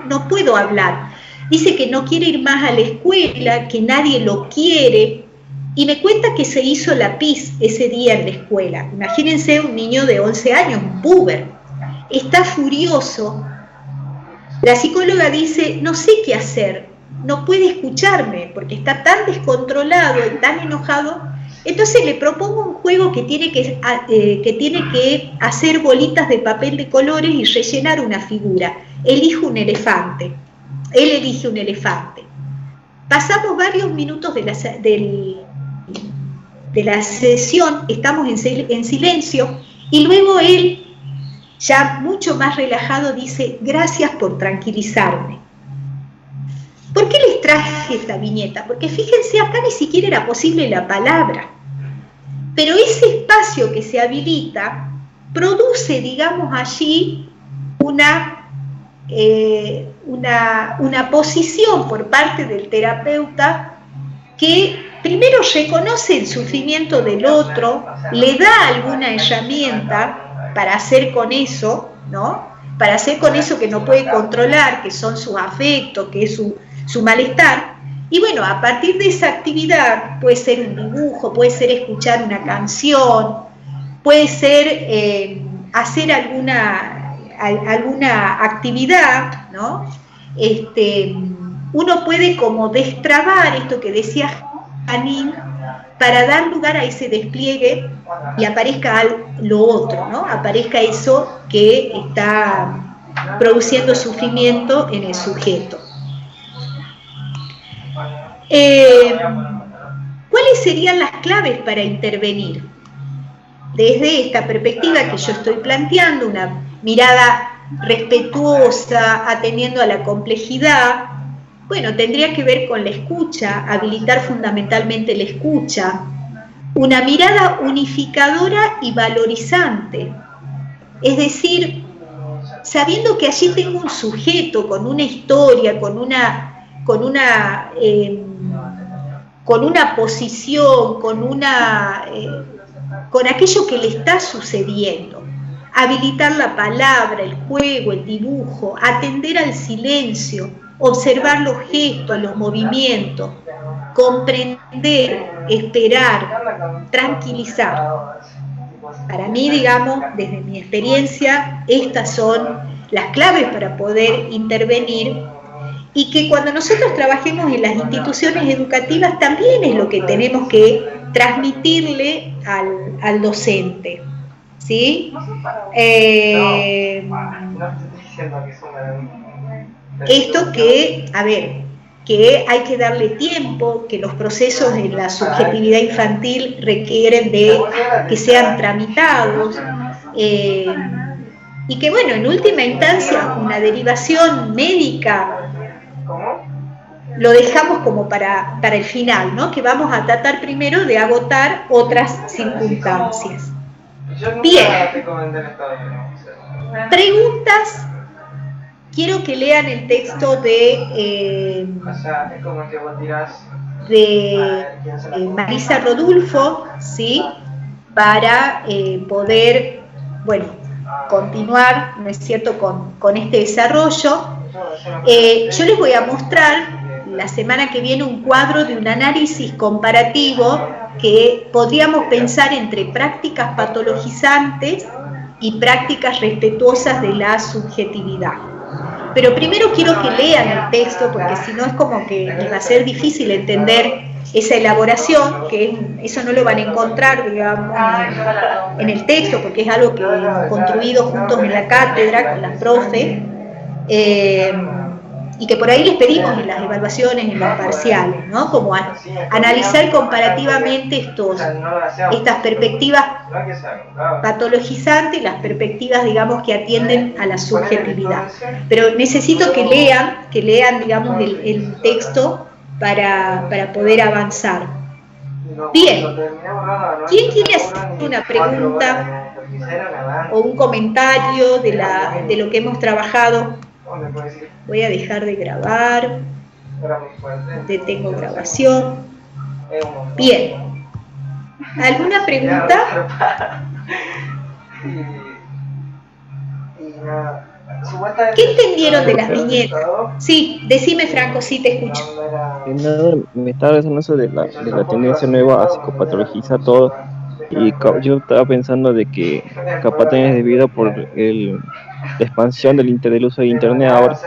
no puedo hablar. Dice que no quiere ir más a la escuela, que nadie lo quiere, y me cuenta que se hizo la pis ese día en la escuela. Imagínense un niño de 11 años, un puber, está furioso. La psicóloga dice, no sé qué hacer, no puede escucharme porque está tan descontrolado y tan enojado. Entonces le propongo un juego que tiene que hacer bolitas de papel de colores y rellenar una figura. Elijo un elefante. Él elige un elefante. Pasamos varios minutos de la sesión, estamos en silencio, y luego él, ya mucho más relajado, dice, gracias por tranquilizarme. ¿Por qué les traje esta viñeta? Porque fíjense, acá ni siquiera era posible la palabra, pero ese espacio que se habilita produce, digamos, allí una posición por parte del terapeuta que primero reconoce el sufrimiento del otro, le da alguna herramienta para hacer con eso, ¿no? Para hacer con eso que no puede controlar, que son sus afectos, que es su malestar. Y bueno, a partir de esa actividad, puede ser un dibujo, puede ser escuchar una canción, puede ser hacer alguna actividad, ¿no? Uno puede como destrabar esto que decía Janine, para dar lugar a ese despliegue y aparezca lo otro, ¿no? Aparezca eso que está produciendo sufrimiento en el sujeto. ¿Cuáles serían las claves para intervenir? Desde esta perspectiva que yo estoy planteando, una mirada respetuosa, atendiendo a la complejidad, bueno, tendría que ver con la escucha, habilitar fundamentalmente la escucha, una mirada unificadora y valorizante, es decir, sabiendo que allí tengo un sujeto con una historia, con una posición, con aquello que le está sucediendo. Habilitar la palabra, el juego, el dibujo, atender al silencio, observar los gestos, los movimientos, comprender, esperar, tranquilizar. Para mí, digamos, desde mi experiencia, estas son las claves para poder intervenir, y que cuando nosotros trabajemos en las instituciones educativas también es lo que tenemos que transmitirle al docente, ¿sí? Esto que, a ver, que hay que darle tiempo, que los procesos en la subjetividad infantil requieren de que sean tramitados, y que, bueno, en última instancia, una derivación médica lo dejamos como para el final, ¿no? Que vamos a tratar primero de agotar otras circunstancias. Bien. Preguntas. Quiero que lean el texto de Marisa Rodulfo, ¿sí? Para poder, bueno, continuar, ¿no es cierto?, con este desarrollo. Yo les voy a mostrar la semana que viene un cuadro de un análisis comparativo que podríamos pensar entre prácticas patologizantes y prácticas respetuosas de la subjetividad. Pero primero quiero que lean el texto, porque si no es como que les va a ser difícil entender esa elaboración, que eso no lo van a encontrar, digamos, en el texto, porque es algo que hemos construido juntos en la cátedra con las profes, y que por ahí les pedimos en las evaluaciones, en los parciales, ¿no? Como analizar comparativamente estas perspectivas patologizantes y las perspectivas, digamos, que atienden a la subjetividad. Pero necesito que lean, digamos, el texto para poder avanzar. Bien, ¿quién quiere hacer una pregunta o un comentario de lo que hemos trabajado? Voy a dejar de grabar. Detengo grabación. Bien. ¿Alguna pregunta? ¿Qué entendieron de las viñetas? Sí, decime, Franco, sí te escucho. Nada, me estaba pensando eso de la tendencia nueva a psicopatologizar todo, y yo estaba pensando de que capaz también es debido por la expansión del uso de internet ahora,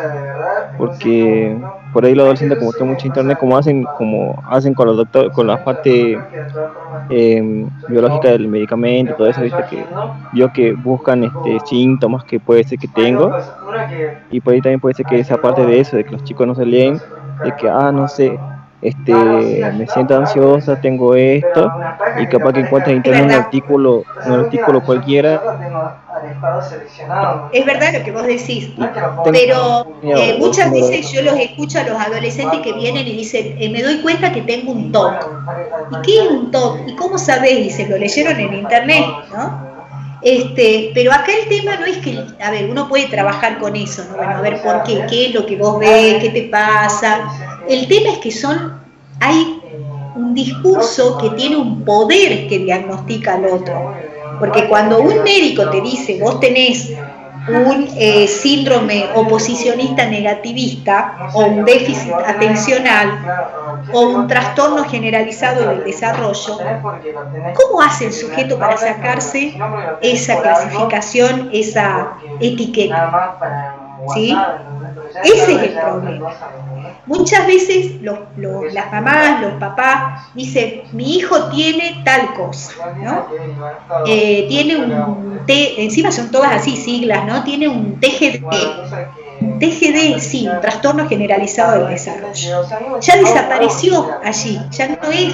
porque por ahí los adolescentes, como que mucho internet, como hacen con los doctores, con la parte biológica del medicamento, todo eso, viste, que buscan síntomas que puede ser que tengo, y por ahí también puede ser que esa parte de eso, de que los chicos no se leen, de que no sé, me siento ansiosa, tengo esto, y capaz que encuentras en internet un artículo cualquiera. Es verdad lo que vos decís, pero muchas veces yo los escucho a los adolescentes que vienen y dicen, me doy cuenta que tengo un TOC. ¿Y qué es un TOC? ¿Y cómo sabés? Dicen, lo leyeron en internet, ¿no? Pero acá el tema no es que, a ver, uno puede trabajar con eso, ¿no? Bueno, a ver por qué es lo que vos ves, qué te pasa. El tema es que hay un discurso que tiene un poder que diagnostica al otro. Porque cuando un médico te dice, vos tenés un síndrome oposicionista negativista, o un déficit atencional, o un trastorno generalizado del desarrollo, ¿cómo hace el sujeto para sacarse esa clasificación, esa etiqueta? ¿Sí? Ese es el problema. Muchas veces las mamás, los papás dicen, mi hijo tiene tal cosa, ¿no? Tiene un encima son todas así siglas, ¿no? Tiene un TGD. TGD, sí, un trastorno generalizado del desarrollo. Ya desapareció allí, ya no es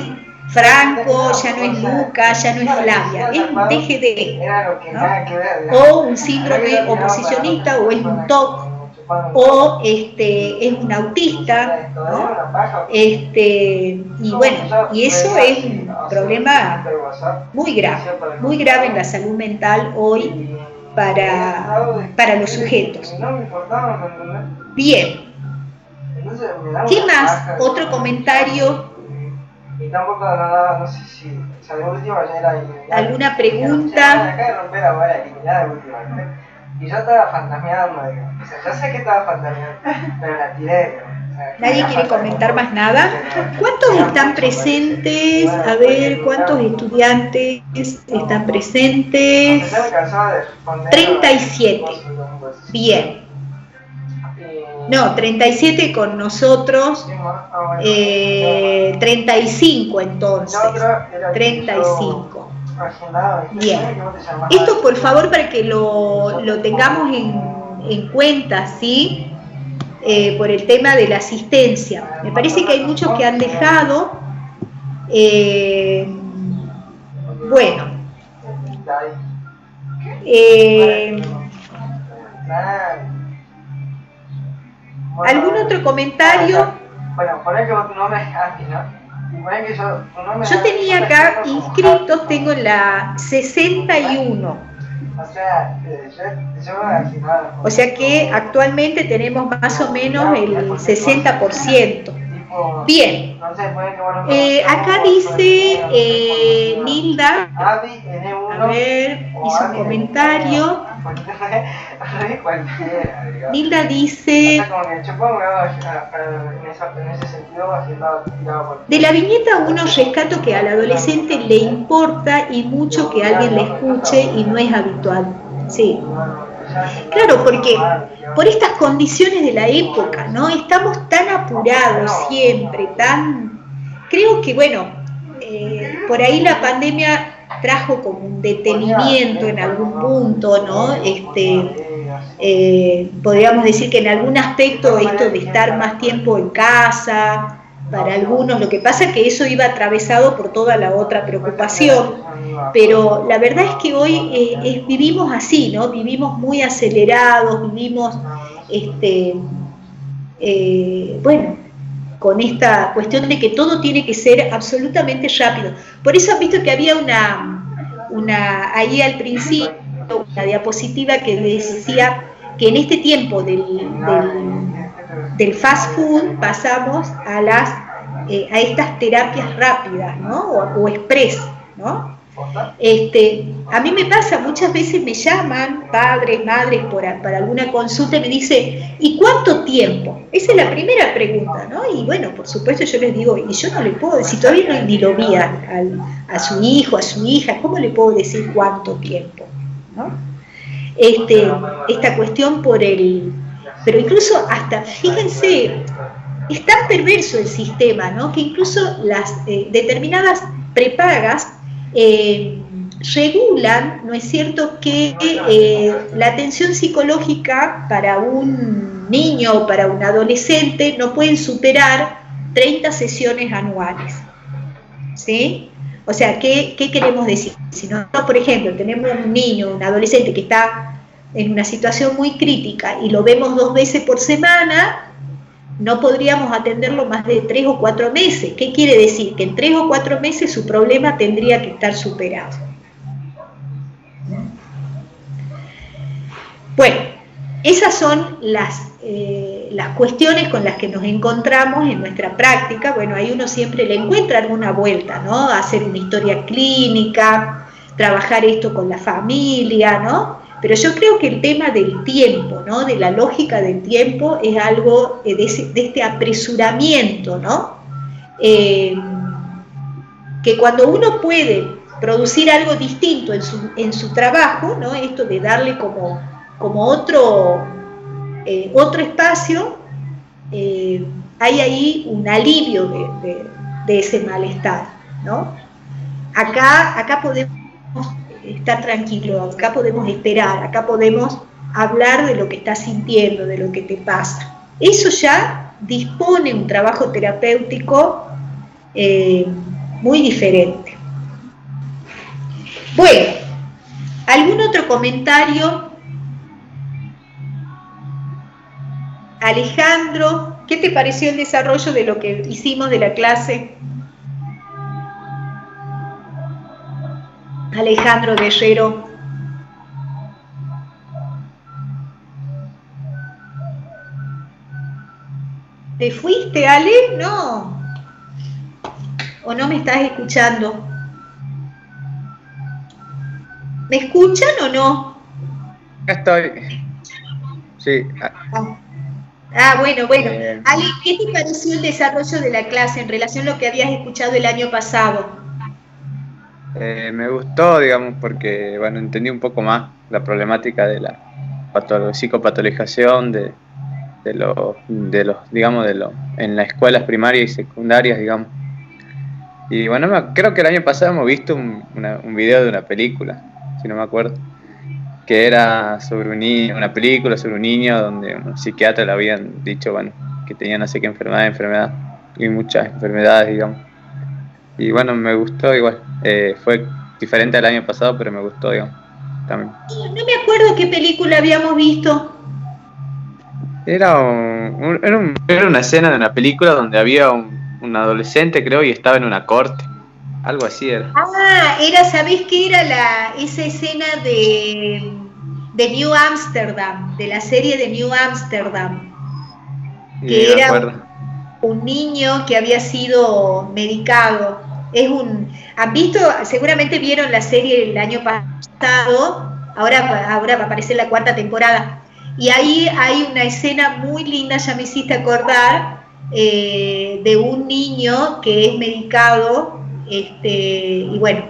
Franco, ya no es Lucas, ya no es Flavia, es un TGD, ¿no? O un síndrome oposicionista, o es un TOC, o es un autista, ¿no? Y bueno, y eso es un problema muy grave en la salud mental hoy para los sujetos. Bien. ¿Qué más? ¿Otro comentario? ¿Alguna pregunta? Y yo estaba fantaseando, o sea, yo sé que estaba fantaseando, pero la tiré. ¿Nadie quiere comentar más nada? ¿Cuántos están presentes? A ver, ¿cuántos estudiantes están presentes? 37. Bien. No, 37 con nosotros. 35 entonces. 35. Bien. Esto por favor para que lo tengamos en cuenta, ¿sí? Por el tema de la asistencia. Me parece que hay muchos que han dejado. Bueno. ¿Algún otro comentario? Bueno, por ahí que tu nombre es Andy, ¿no? Yo tenía acá inscritos, tengo la 61. O sea que actualmente tenemos más o menos el 60%. Bien, acá dice Nilda, a ver, hizo un comentario. Nilda dice, de la viñeta 1 rescato que al adolescente le importa y mucho que alguien le escuche y no es habitual. Sí. Claro, porque por estas condiciones de la época, ¿no? Estamos tan apurados siempre, creo que, bueno, por ahí la pandemia trajo como un detenimiento en algún punto, ¿no? Podríamos decir que en algún aspecto esto de estar más tiempo en casa, para algunos, lo que pasa es que eso iba atravesado por toda la otra preocupación, pero la verdad es que hoy vivimos así, ¿no? Vivimos muy acelerados, vivimos, bueno, con esta cuestión de que todo tiene que ser absolutamente rápido. Por eso han visto que había ahí al principio, una diapositiva que decía que en este tiempo del fast food pasamos a estas terapias rápidas, ¿no? O express, ¿no? A mí me pasa, muchas veces me llaman padres, madres para alguna consulta y me dice, ¿y cuánto tiempo? Esa es la primera pregunta, ¿no? Y bueno, por supuesto yo les digo, y yo no le puedo decir, todavía ni lo vi a su hijo, a su hija, ¿cómo le puedo decir cuánto tiempo? ¿No? Esta cuestión pero incluso hasta, fíjense, es tan perverso el sistema, ¿no? Que incluso las determinadas prepagas regulan, ¿no es cierto?, que la atención psicológica para un niño o para un adolescente no pueden superar 30 sesiones anuales, ¿sí? O sea, ¿qué queremos decir? Si no, por ejemplo, tenemos un niño, un adolescente que está en una situación muy crítica y lo vemos 2 veces por semana, no podríamos atenderlo más de 3 o 4 meses. ¿Qué quiere decir? Que en 3 o 4 meses su problema tendría que estar superado. Bueno, esas son las cuestiones con las que nos encontramos en nuestra práctica. Bueno, ahí uno siempre le encuentra alguna vuelta, ¿no? Hacer una historia clínica, trabajar esto con la familia, ¿no? Pero yo creo que el tema del tiempo, ¿no? De la lógica del tiempo es algo de este apresuramiento, ¿no? Que cuando uno puede producir algo distinto en su trabajo, ¿no? Esto de darle como otro espacio, hay ahí un alivio de ese malestar, ¿no? Acá podemos estar tranquilos, acá podemos esperar, acá podemos hablar de lo que estás sintiendo, de lo que te pasa. Eso ya dispone un trabajo terapéutico muy diferente. Bueno, ¿algún otro comentario? Alejandro, ¿qué te pareció el desarrollo de lo que hicimos de la clase? Alejandro Guerrero. ¿Te fuiste, Ale? No. ¿O no me estás escuchando? ¿Me escuchan o no? Estoy. Sí. Bueno. Ale, ¿qué te pareció el desarrollo de la clase en relación a lo que habías escuchado el año pasado? Me gustó, digamos, porque, bueno, entendí un poco más la problemática de la psicopatologización de los, digamos, en las escuelas primarias y secundarias, digamos. Y bueno, creo que el año pasado hemos visto un video de una película, si no me acuerdo, que era sobre un niño, una película sobre un niño donde un psiquiatra le habían dicho, bueno, que tenía no sé qué enfermedad, y muchas enfermedades, digamos. Y bueno, me gustó igual. Fue diferente al año pasado, pero me gustó, digamos, también. No me acuerdo qué película habíamos visto. Era una escena de una película donde había un adolescente, creo, y estaba en una corte. Algo así era. ¿Sabés qué era esa escena de New Amsterdam, de la serie de New Amsterdam? Que era un niño que había sido medicado. ¿Han visto? Seguramente vieron la serie el año pasado, ahora va a aparecer la 4ª temporada, y ahí hay una escena muy linda, ya me hiciste acordar, de un niño que es medicado, y bueno,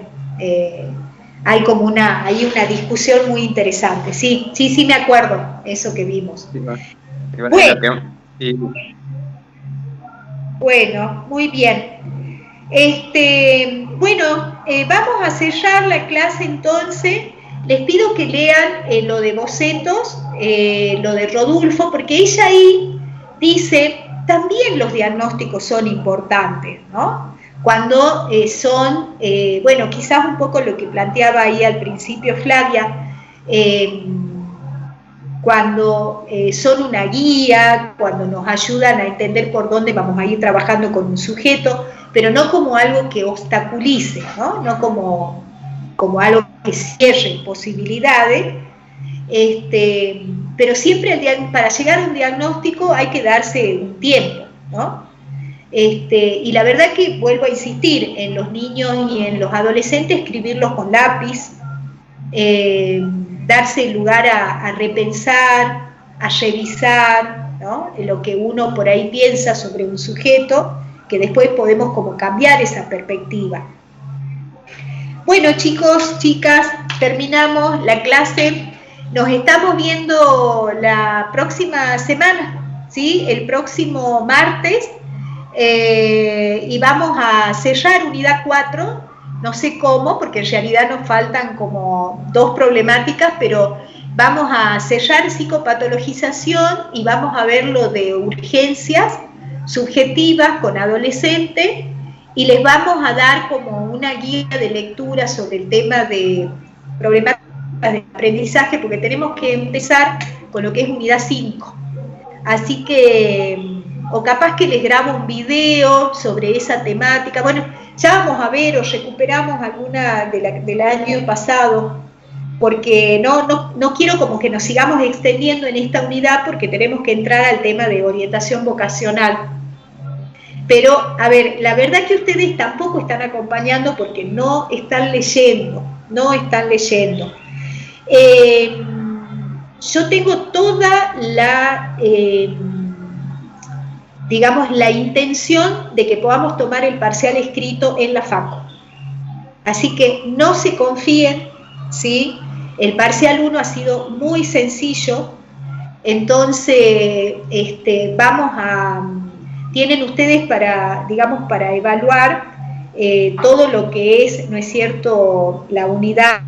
hay como una discusión muy interesante. Sí, me acuerdo, eso que vimos. Bueno, muy bien. Bueno, vamos a cerrar la clase entonces. Les pido que lean lo de bocetos, lo de Rodulfo, porque ella ahí dice, también los diagnósticos son importantes, ¿no? Cuando son, bueno, quizás un poco lo que planteaba ahí al principio Flavia, cuando son una guía, cuando nos ayudan a entender por dónde vamos a ir trabajando con un sujeto, pero no como algo que obstaculice, no como algo que cierre posibilidades, pero siempre para llegar a un diagnóstico hay que darse un tiempo, ¿no? Y la verdad que vuelvo a insistir, en los niños y en los adolescentes, escribirlos con lápiz, darse el lugar a repensar, a revisar, ¿no? Lo que uno por ahí piensa sobre un sujeto, que después podemos como cambiar esa perspectiva. Bueno, chicos, chicas, terminamos la clase. Nos estamos viendo la próxima semana, ¿sí? El próximo martes, y vamos a cerrar unidad 4, no sé cómo, porque en realidad nos faltan como 2 problemáticas, pero vamos a cerrar psicopatologización y vamos a ver lo de urgencias subjetivas con adolescentes, y les vamos a dar como una guía de lectura sobre el tema de problemáticas de aprendizaje, porque tenemos que empezar con lo que es unidad 5. Así que, o capaz que les grabo un video sobre esa temática. Bueno, ya vamos a ver o recuperamos alguna del año pasado, porque no quiero como que nos sigamos extendiendo en esta unidad, porque tenemos que entrar al tema de orientación vocacional. Pero, a ver, la verdad que ustedes tampoco están acompañando porque no están leyendo. Yo tengo toda la, digamos, la intención de que podamos tomar el parcial escrito en la facu. Así que no se confíen, ¿sí? El parcial 1 ha sido muy sencillo, entonces tienen ustedes para, digamos, para evaluar todo lo que es, ¿no es cierto?, la unidad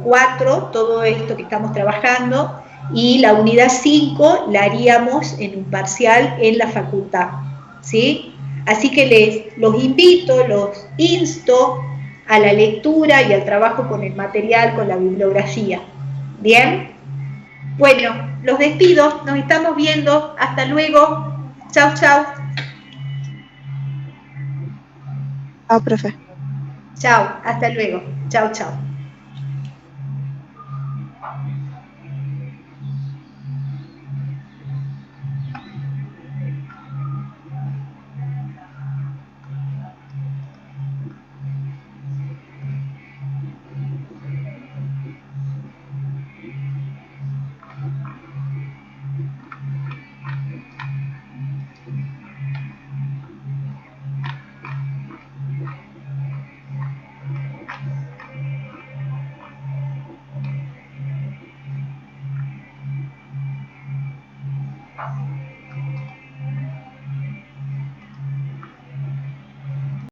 4, todo esto que estamos trabajando, y la unidad 5 la haríamos en un parcial en la facultad, ¿sí? Así que los invito, los insto a la lectura y al trabajo con el material, con la bibliografía. ¿Bien? Bueno, los despido, nos estamos viendo, hasta luego, chau, chau. Chao, profe. Chao, hasta luego, chau, chau.